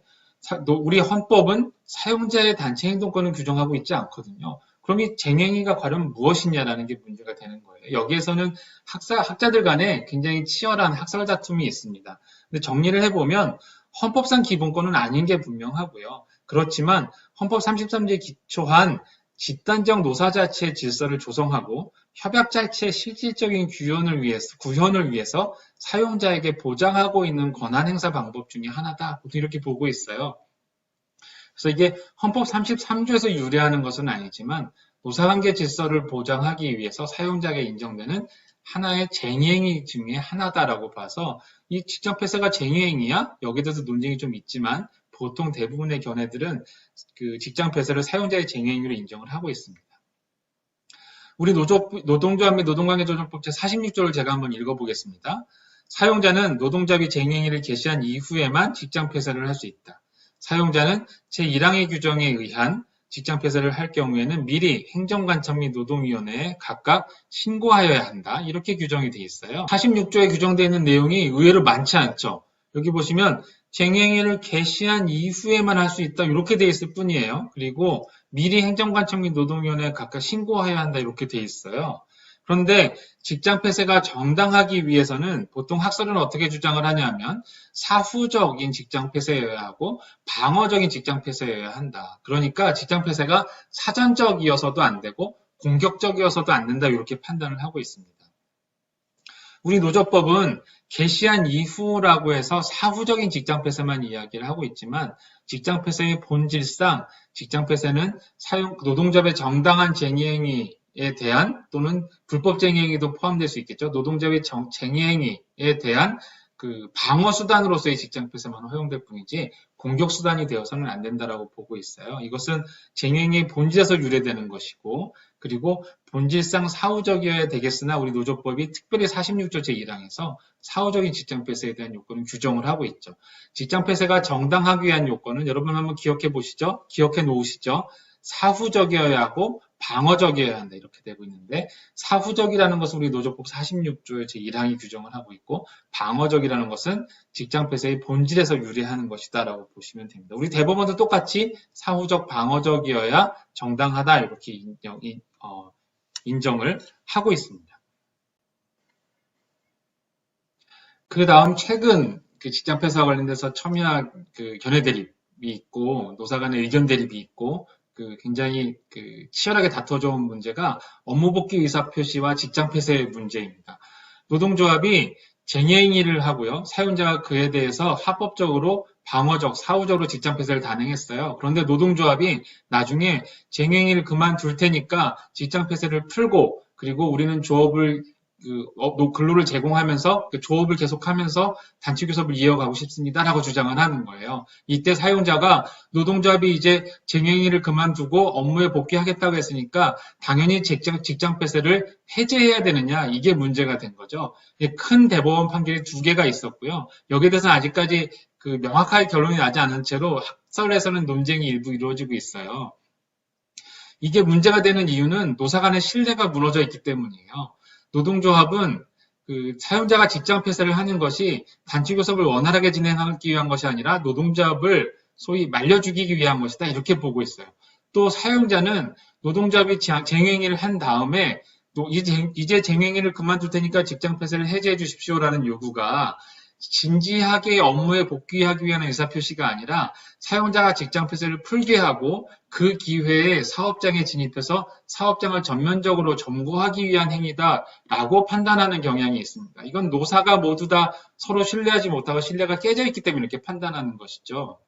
우리 헌법은 사용자의 단체 행동권을 규정하고 있지 않거든요. 그럼 이 쟁행위가 과연 무엇이냐라는 게 문제가 되는 거예요. 여기에서는 학자들 간에 굉장히 치열한 학설 다툼이 있습니다. 근데 정리를 해보면 헌법상 기본권은 아닌 게 분명하고요. 그렇지만 헌법 33조에 기초한 집단적 노사자치의 질서를 조성하고 협약자치의 실질적인 구현을 위해서 사용자에게 보장하고 있는 권한 행사 방법 중에 하나다. 보통 이렇게 보고 있어요. 그래서 이게 헌법 33조에서 유래하는 것은 아니지만 노사관계 질서를 보장하기 위해서 사용자에게 인정되는 하나의 쟁행위 중에 하나다라고 봐서 이 직장 폐쇄가 쟁행위야? 여기에 대해서 논쟁이 좀 있지만 보통 대부분의 견해들은 그 직장 폐쇄를 사용자의 쟁행위로 인정을 하고 있습니다. 우리 노동조합 및 노동관계조정법 제46조를 제가 한번 읽어보겠습니다. 사용자는 노동조합이 쟁행위를 개시한 이후에만 직장 폐쇄를 할 수 있다. 사용자는 제1항의 규정에 의한 직장 폐쇄를 할 경우에는 미리 행정관청 및 노동위원회에 각각 신고하여야 한다. 이렇게 규정이 되어 있어요. 46조에 규정되어 있는 내용이 의외로 많지 않죠. 여기 보시면 쟁행위를 개시한 이후에만 할 수 있다. 이렇게 되어 있을 뿐이에요. 그리고 미리 행정관청 및 노동위원회에 각각 신고해야 한다. 이렇게 되어 있어요. 그런데 직장 폐쇄가 정당하기 위해서는 보통 학설은 어떻게 주장을 하냐면 사후적인 직장 폐쇄여야 하고 방어적인 직장 폐쇄여야 한다. 그러니까 직장 폐쇄가 사전적이어서도 안 되고 공격적이어서도 안 된다. 이렇게 판단을 하고 있습니다. 우리 노조법은 개시한 이후라고 해서 사후적인 직장 폐쇄만 이야기를 하고 있지만 직장 폐쇄의 본질상 직장 폐쇄는 노동자의 정당한 쟁의행위에 대한 또는 불법 쟁의행위도 포함될 수 있겠죠. 노동자의 쟁의행위에 대한 그 방어 수단으로서의 직장 폐쇄만 허용될 뿐이지 공격 수단이 되어서는 안 된다라고 보고 있어요. 이것은 쟁의행위의 본질에서 유래되는 것이고 그리고 본질상 사후적이어야 되겠으나 우리 노조법이 특별히 46조 제1항에서 사후적인 직장 폐쇄에 대한 요건을 규정을 하고 있죠. 직장 폐쇄가 정당하기 위한 요건은 여러분 한번 기억해 보시죠. 기억해 놓으시죠. 사후적이어야 하고 방어적이어야 한다 이렇게 되고 있는데 사후적이라는 것은 우리 노조법 46조의 제1항이 규정을 하고 있고 방어적이라는 것은 직장 폐쇄의 본질에서 유래하는 것이다 라고 보시면 됩니다. 우리 대법원도 똑같이 사후적 방어적이어야 정당하다 이렇게 인정을 하고 있습니다. 그 다음 최근 그 직장 폐쇄와 관련돼서 첨예한 그 견해 대립이 있고 노사 간의 의견 대립이 있고 그 굉장히 그 치열하게 다퉈져온 문제가 업무 복귀 의사 표시와 직장 폐쇄 문제입니다. 노동조합이 쟁의행위를 하고요. 사용자가 그에 대해서 합법적으로 방어적, 사후적으로 직장 폐쇄를 단행했어요. 그런데 노동조합이 나중에 쟁의행위를 그만둘 테니까 직장 폐쇄를 풀고 그리고 우리는 조업을 근로를 제공하면서 조업을 계속하면서 단체 교섭을 이어가고 싶습니다라고 주장을 하는 거예요. 이때 사용자가 노동조합이 이제 쟁행위를 그만두고 업무에 복귀하겠다고 했으니까 당연히 직장 폐쇄를 해제해야 되느냐 이게 문제가 된 거죠. 큰 대법원 판결이 2개가 있었고요. 여기에 대해서는 아직까지 그 명확하게 결론이 나지 않은 채로 학설에서는 논쟁이 일부 이루어지고 있어요. 이게 문제가 되는 이유는 노사 간의 신뢰가 무너져 있기 때문이에요. 노동조합은 그 사용자가 직장 폐쇄를 하는 것이 단체 교섭을 원활하게 진행하기 위한 것이 아니라 노동조합을 소위 말려 죽이기 위한 것이다 이렇게 보고 있어요. 또 사용자는 노동조합이 쟁행위를 한 다음에 이제 쟁행위를 그만둘 테니까 직장 폐쇄를 해제해 주십시오라는 요구가 진지하게 업무에 복귀하기 위한 의사표시가 아니라 사용자가 직장 폐쇄를 풀게 하고 그 기회에 사업장에 진입해서 사업장을 전면적으로 점거하기 위한 행위다라고 판단하는 경향이 있습니다. 이건 노사가 모두 다 서로 신뢰하지 못하고 신뢰가 깨져 있기 때문에 이렇게 판단하는 것이죠.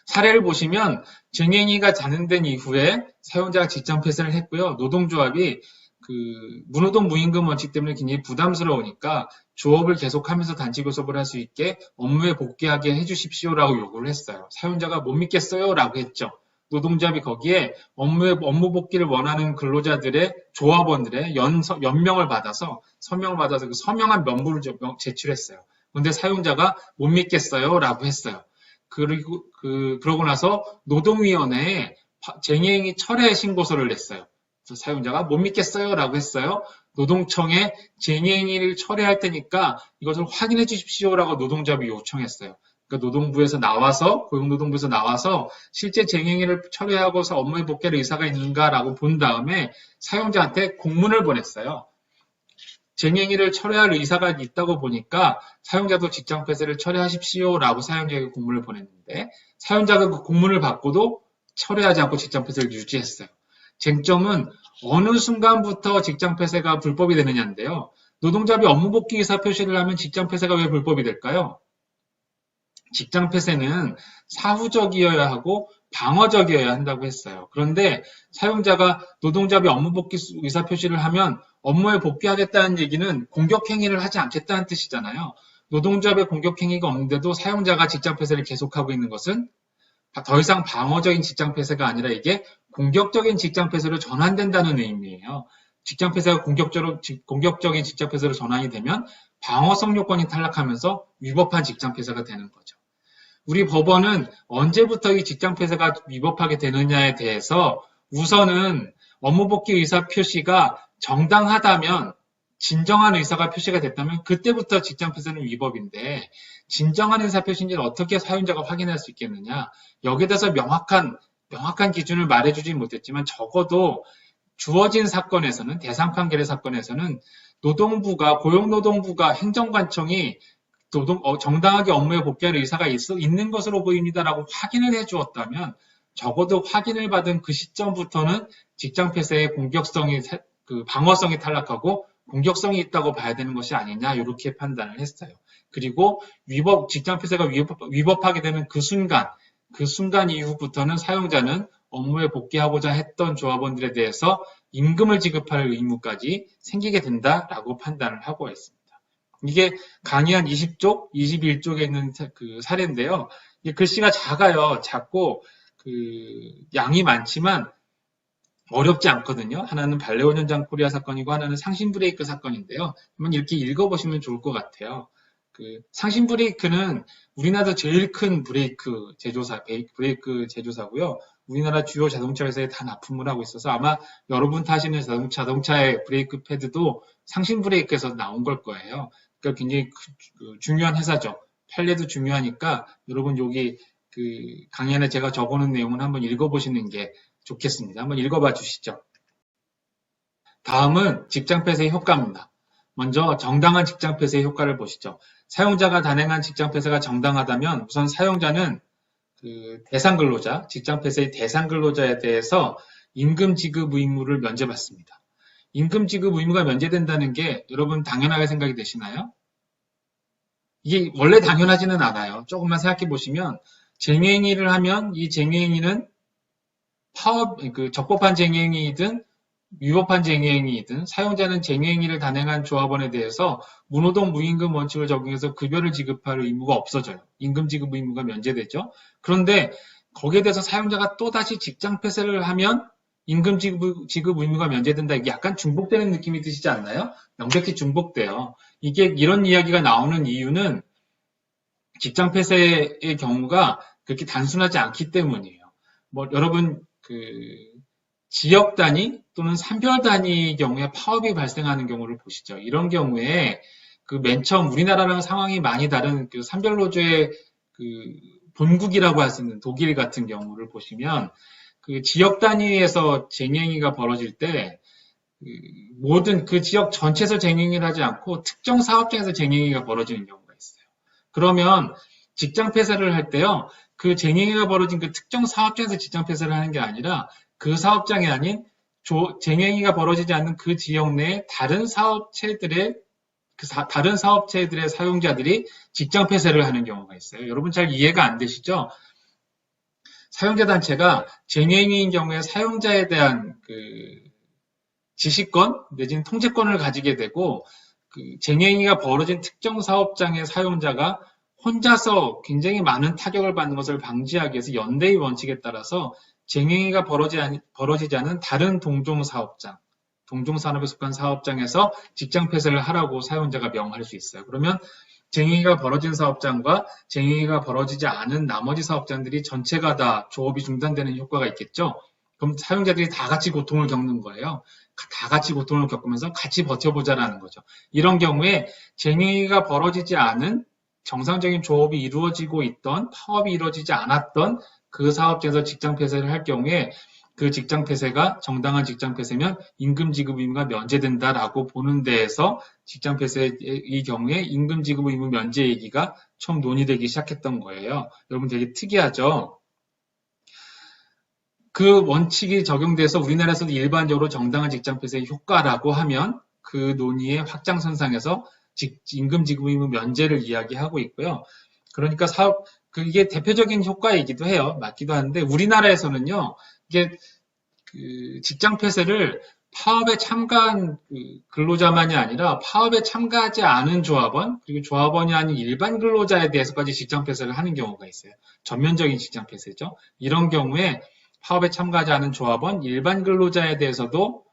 사례를 보시면 쟁행위가 단행된 이후에 사용자가 직장 폐쇄를 했고요. 노동조합이 그 무노동 무임금 원칙 때문에 굉장히 부담스러우니까 조업을 계속하면서 단체 교섭을 할 수 있게 업무에 복귀하게 해주십시오라고 요구를 했어요. 사용자가 못 믿겠어요라고 했죠. 노동조합이 거기에 업무 복귀를 원하는 근로자들의 조합원들의 연명을 받아서 서명을 받아서 그 서명한 면부를 제출했어요. 그런데 사용자가 못 믿겠어요라고 했어요. 그러고 나서 노동위원회에 쟁의행위 철회 신고서를 냈어요. 사용자가 못 믿겠어요라고 했어요. 노동청에 쟁의행위를 철회할 테니까 이것을 확인해 주십시오라고 노동조합이 요청했어요. 그러니까 노동부에서 나와서 고용노동부에서 나와서 실제 쟁의행위를 철회하고서 업무에 복귀할 의사가 있는가라고 본 다음에 사용자한테 공문을 보냈어요. 쟁행위를 철회할 의사가 있다고 보니까 사용자도 직장 폐쇄를 철회하십시오라고 사용자에게 공문을 보냈는데 사용자가 그 공문을 받고도 철회하지 않고 직장 폐쇄를 유지했어요. 쟁점은 어느 순간부터 직장 폐쇄가 불법이 되느냐인데요. 노동자비 업무 복귀 의사 표시를 하면 직장 폐쇄가 왜 불법이 될까요? 직장 폐쇄는 사후적이어야 하고 방어적이어야 한다고 했어요. 그런데 사용자가 노동자비 업무 복귀 의사 표시를 하면 업무에 복귀하겠다는 얘기는 공격 행위를 하지 않겠다는 뜻이잖아요. 노동자의 공격 행위가 없는데도 사용자가 직장 폐쇄를 계속하고 있는 것은 더 이상 방어적인 직장 폐쇄가 아니라 이게 공격적인 직장 폐쇄로 전환된다는 의미예요. 직장 폐쇄가 공격적인 직장 폐쇄로 전환이 되면 방어성 요건이 탈락하면서 위법한 직장 폐쇄가 되는 거죠. 우리 법원은 언제부터 이 직장 폐쇄가 위법하게 되느냐에 대해서 우선은 업무 복귀 의사 표시가 정당하다면 진정한 의사가 표시가 됐다면 그때부터 직장 폐쇄는 위법인데 진정한 의사 표시인지를 어떻게 사용자가 확인할 수 있겠느냐. 여기에 대해서 명확한 기준을 말해주지 못했지만 적어도 주어진 사건에서는, 대상 판결의 사건에서는 고용노동부가 행정관청이 정당하게 업무에 복귀할 의사가 있는 것으로 보입니다라고 확인을 해 주었다면, 적어도 확인을 받은 그 시점부터는 직장 폐쇄의 방어성이 탈락하고 공격성이 있다고 봐야 되는 것이 아니냐, 이렇게 판단을 했어요. 그리고 직장 폐쇄가 위법하게 되는 그 순간 이후부터는 사용자는 업무에 복귀하고자 했던 조합원들에 대해서 임금을 지급할 의무까지 생기게 된다라고 판단을 하고 있습니다. 이게 강의 한 20쪽, 21쪽에 있는 그 사례인데요. 이게 글씨가 작고 양이 많지만 어렵지 않거든요. 하나는 발레온 현장 코리아 사건이고 하나는 상신 브레이크 사건인데요. 한번 이렇게 읽어보시면 좋을 것 같아요. 상신 브레이크는 우리나라 제일 큰 브레이크 제조사고요. 우리나라 주요 자동차 회사에 다 납품을 하고 있어서 아마 여러분 타시는 자동차의 브레이크 패드도 상신 브레이크에서 나온 걸 거예요. 그러니까 굉장히 중요한 회사죠. 판례도 중요하니까 여러분 여기 강의 안에 제가 적어놓은 내용을 한번 읽어보시는 게 좋겠습니다. 한번 읽어봐 주시죠. 다음은 직장 폐쇄의 효과입니다. 먼저 정당한 직장 폐쇄의 효과를 보시죠. 사용자가 단행한 직장 폐쇄가 정당하다면 우선 사용자는 대상 근로자, 직장 폐쇄의 대상 근로자에 대해서 임금 지급 의무를 면제받습니다. 임금 지급 의무가 면제된다는 게 여러분 당연하게 생각이 되시나요? 이게 원래 당연하지는 않아요. 조금만 생각해 보시면 쟁행위를 하면 이 쟁행위는 적법한 쟁행위이든 위법한 쟁행위이든 사용자는 쟁행위를 단행한 조합원에 대해서 무노동 무임금 원칙을 적용해서 급여를 지급할 의무가 없어져요. 임금 지급 의무가 면제되죠. 그런데 거기에 대해서 사용자가 또다시 직장 폐쇄를 하면 임금 지급 의무가 면제된다. 이게 약간 중복되는 느낌이 드시지 않나요? 명백히 중복돼요. 이런 이야기가 나오는 이유는 직장 폐쇄의 경우가 그렇게 단순하지 않기 때문이에요. 여러분 지역 단위 또는 산별 단위 경우에 파업이 발생하는 경우를 보시죠. 이런 경우에 맨 처음 우리나라랑 상황이 많이 다른 산별 노조의 본국이라고 할 수 있는 독일 같은 경우를 보시면 지역 단위에서 쟁행위가 벌어질 때 모든 그 지역 전체에서 쟁행위를 하지 않고 특정 사업장에서 쟁행위가 벌어지는 경우가 있어요. 그러면 직장 폐쇄를 할 때요. 그 쟁행위가 벌어진 그 특정 사업장에서 직장 폐쇄를 하는 게 아니라 그 사업장이 아닌 쟁행위가 벌어지지 않는 그 지역 내에 다른 사업체들의 사용자들이 직장 폐쇄를 하는 경우가 있어요. 여러분 잘 이해가 안 되시죠? 사용자 단체가 쟁행위인 경우에 사용자에 대한 지시권 내지는 통제권을 가지게 되고 쟁행위가 벌어진 특정 사업장의 사용자가 혼자서 굉장히 많은 타격을 받는 것을 방지하기 위해서 연대의 원칙에 따라서 쟁행위가 벌어지지 않은 다른 동종사업장, 동종산업에 속한 사업장에서 직장 폐쇄를 하라고 사용자가 명할 수 있어요. 그러면 쟁행위가 벌어진 사업장과 쟁행위가 벌어지지 않은 나머지 사업장들이 전체가 다 조업이 중단되는 효과가 있겠죠. 그럼 사용자들이 다 같이 고통을 겪는 거예요. 다 같이 고통을 겪으면서 같이 버텨보자라는 거죠. 이런 경우에 쟁행위가 벌어지지 않은 정상적인 조업이 이루어지고 있던 파업이 이루어지지 않았던 그 사업장에서 직장 폐쇄를 할 경우에 그 직장 폐쇄가 정당한 직장 폐쇄면 임금 지급 의무가 면제된다라고 보는 데에서 직장 폐쇄의 경우에 임금 지급 의무 면제 얘기가 처음 논의되기 시작했던 거예요. 여러분 되게 특이하죠? 그 원칙이 적용돼서 우리나라에서도 일반적으로 정당한 직장 폐쇄의 효과라고 하면 그 논의의 확장선상에서 임금 지급 의무 면제를 이야기하고 있고요. 그러니까 이게 대표적인 효과이기도 해요. 맞기도 하는데 우리나라에서는요. 이게 직장 폐쇄를 파업에 참가한 근로자만이 아니라 파업에 참가하지 않은 조합원 그리고 조합원이 아닌 일반 근로자에 대해서까지 직장 폐쇄를 하는 경우가 있어요. 전면적인 직장 폐쇄죠. 이런 경우에 파업에 참가하지 않은 조합원, 일반 근로자에 대해서도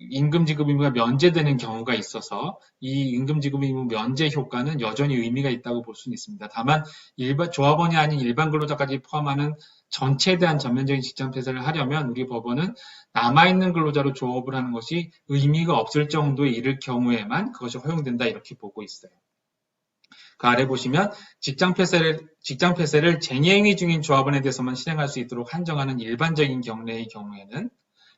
임금 지급 의무가 면제되는 경우가 있어서 이 임금 지급 의무 면제 효과는 여전히 의미가 있다고 볼 수는 있습니다. 다만 조합원이 아닌 일반 근로자까지 포함하는 전체에 대한 전면적인 직장 폐쇄를 하려면 우리 법원은 남아있는 근로자로 조업을 하는 것이 의미가 없을 정도에 이를 경우에만 그것이 허용된다 이렇게 보고 있어요. 그 아래 보시면 직장 폐쇄를 쟁행위 중인 조합원에 대해서만 실행할 수 있도록 한정하는 일반적인 경례의 경우에는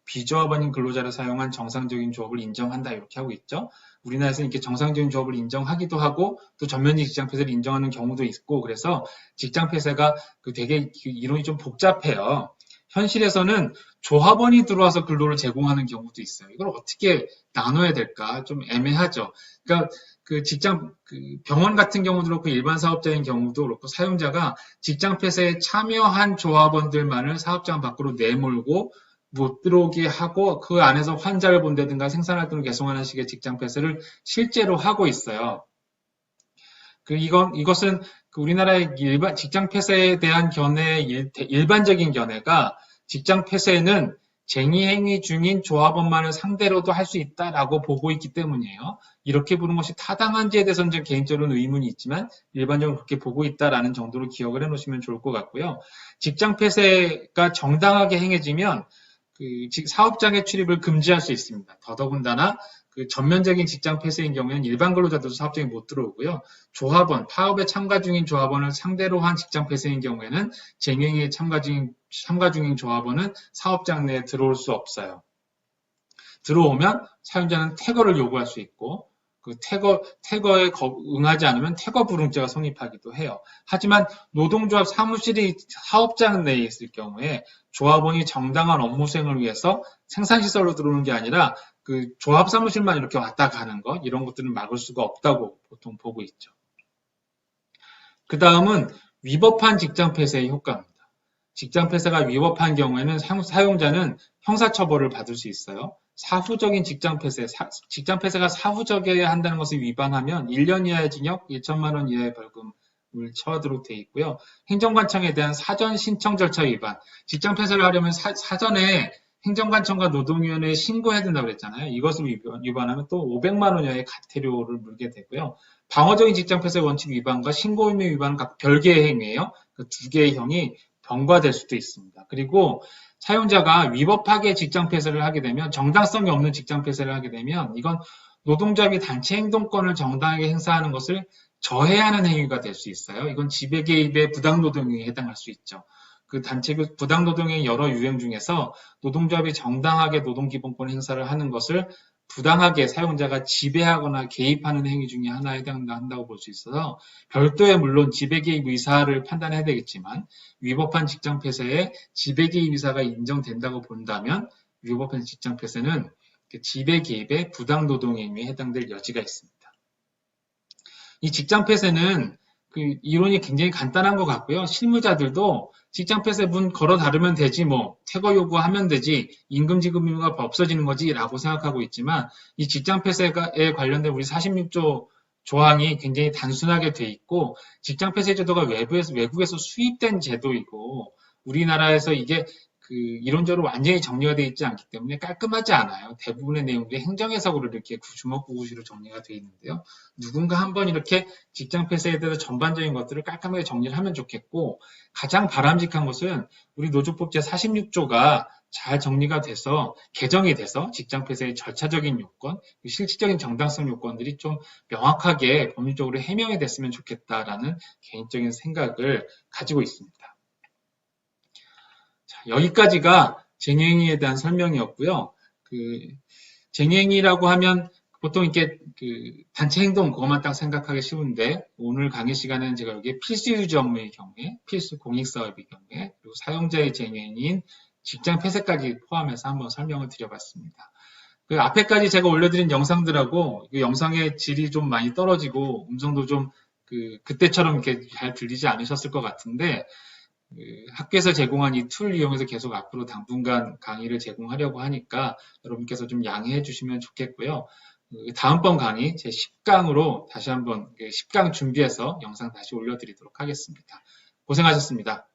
비조합원인 근로자를 사용한 정상적인 조업을 인정한다 이렇게 하고 있죠. 우리나라에서는 이렇게 정상적인 조업을 인정하기도 하고 또 전면직 직장 폐쇄를 인정하는 경우도 있고 그래서 직장 폐쇄가 되게 이론이 좀 복잡해요. 현실에서는 조합원이 들어와서 근로를 제공하는 경우도 있어요. 이걸 어떻게 나눠야 될까? 좀 애매하죠. 그러니까 병원 같은 경우도 그렇고 일반 사업자인 경우도 그렇고 사용자가 직장 폐쇄에 참여한 조합원들만을 사업장 밖으로 내몰고 못 들어오게 하고 그 안에서 환자를 본다든가 생산활동을 계속하는 식의 직장 폐쇄를 실제로 하고 있어요. 이것은 우리나라의 직장 폐쇄에 대한 일반적인 견해가 직장 폐쇄는 쟁의 행위 중인 조합원만을 상대로도 할 수 있다라고 보고 있기 때문이에요. 이렇게 보는 것이 타당한지에 대해서는 좀 개인적으로는 의문이 있지만 일반적으로 그렇게 보고 있다라는 정도로 기억을 해놓으시면 좋을 것 같고요. 직장 폐쇄가 정당하게 행해지면 사업장의 출입을 금지할 수 있습니다. 더더군다나 전면적인 직장 폐쇄인 경우에는 일반 근로자들도 사업장에 못 들어오고요. 조합원, 파업에 참가 중인 조합원을 상대로 한 직장 폐쇄인 경우에는 쟁행에 참가 중인 조합원은 사업장 내에 들어올 수 없어요. 들어오면 사용자는 퇴거를 요구할 수 있고 퇴거에 응하지 않으면 퇴거 불응죄가 성립하기도 해요. 하지만 노동조합 사무실이 사업장 내에 있을 경우에 조합원이 정당한 업무 수행을 위해서 생산시설로 들어오는 게 아니라 조합 사무실만 이렇게 왔다 가는 것 이런 것들은 막을 수가 없다고 보통 보고 있죠. 그 다음은 위법한 직장 폐쇄의 효과입니다. 직장 폐쇄가 위법한 경우에는 사용자는 형사처벌을 받을 수 있어요. 사후적인 직장 폐쇄가 사후적이어야 한다는 것을 위반하면 1년 이하의 징역, 1천만 원 이하의 벌금을 처하도록 되어 있고요. 행정관청에 대한 사전 신청 절차 위반. 직장 폐쇄를 하려면 사전에 행정관청과 노동위원회에 신고해야 된다고 그랬잖아요. 이것을 위반하면 또 500만 원 이하의 과태료를 물게 되고요. 방어적인 직장 폐쇄 원칙 위반과 신고 의무 위반은 각 별개의 행위예요. 그 두 개의 형이 병과될 수도 있습니다. 그리고 사용자가 위법하게 직장 폐쇄를 하게 되면 정당성이 없는 직장 폐쇄를 하게 되면 이건 노동조합이 단체 행동권을 정당하게 행사하는 것을 저해하는 행위가 될 수 있어요. 이건 지배 개입의 부당노동에 해당할 수 있죠. 단체 부당노동의 여러 유형 중에서 노동조합이 정당하게 노동기본권 행사를 하는 것을 부당하게 사용자가 지배하거나 개입하는 행위 중에 하나에 해당한다고 볼 수 있어서 별도의 물론 지배 개입 의사를 판단해야 되겠지만 위법한 직장 폐쇄에 지배 개입 의사가 인정된다고 본다면 위법한 직장 폐쇄는 지배 개입의 부당 노동 행위에 해당될 여지가 있습니다. 이 직장 폐쇄는 이론이 굉장히 간단한 것 같고요. 실무자들도 직장 폐쇄 문 걸어 다르면 되지 퇴거 요구하면 되지 임금 지급 의무가 없어지는 거지 라고 생각하고 있지만 이 직장 폐쇄에 관련된 우리 46조 조항이 굉장히 단순하게 돼 있고 직장 폐쇄 제도가 외국에서 수입된 제도이고 우리나라에서 이게 이론적으로 완전히 정리가 되어 있지 않기 때문에 깔끔하지 않아요. 대부분의 내용들이 행정해석으로 이렇게 주먹구구시로 정리가 되어 있는데요. 누군가 한번 이렇게 직장 폐쇄에 대해서 전반적인 것들을 깔끔하게 정리를 하면 좋겠고 가장 바람직한 것은 우리 노조법 제46조가 잘 정리가 돼서 개정이 돼서 직장 폐쇄의 절차적인 요건, 실질적인 정당성 요건들이 좀 명확하게 법률적으로 해명이 됐으면 좋겠다라는 개인적인 생각을 가지고 있습니다. 여기까지가 쟁행위에 대한 설명이었고요. 쟁행위라고 하면 보통 이렇게 단체 행동 그것만 딱 생각하기 쉬운데 오늘 강의 시간에는 제가 여기에 필수 유지 업무의 경우에, 필수 공익 사업의 경우에, 그리고 사용자의 쟁행위인 직장 폐쇄까지 포함해서 한번 설명을 드려봤습니다. 앞에까지 제가 올려드린 영상들하고 영상의 질이 좀 많이 떨어지고 음성도 좀 그때처럼 이렇게 잘 들리지 않으셨을 것 같은데 학교에서 제공한 이 툴 이용해서 계속 앞으로 당분간 강의를 제공하려고 하니까 여러분께서 좀 양해해 주시면 좋겠고요. 다음번 강의 제 10강으로 다시 한번 10강 준비해서 영상 다시 올려드리도록 하겠습니다. 고생하셨습니다.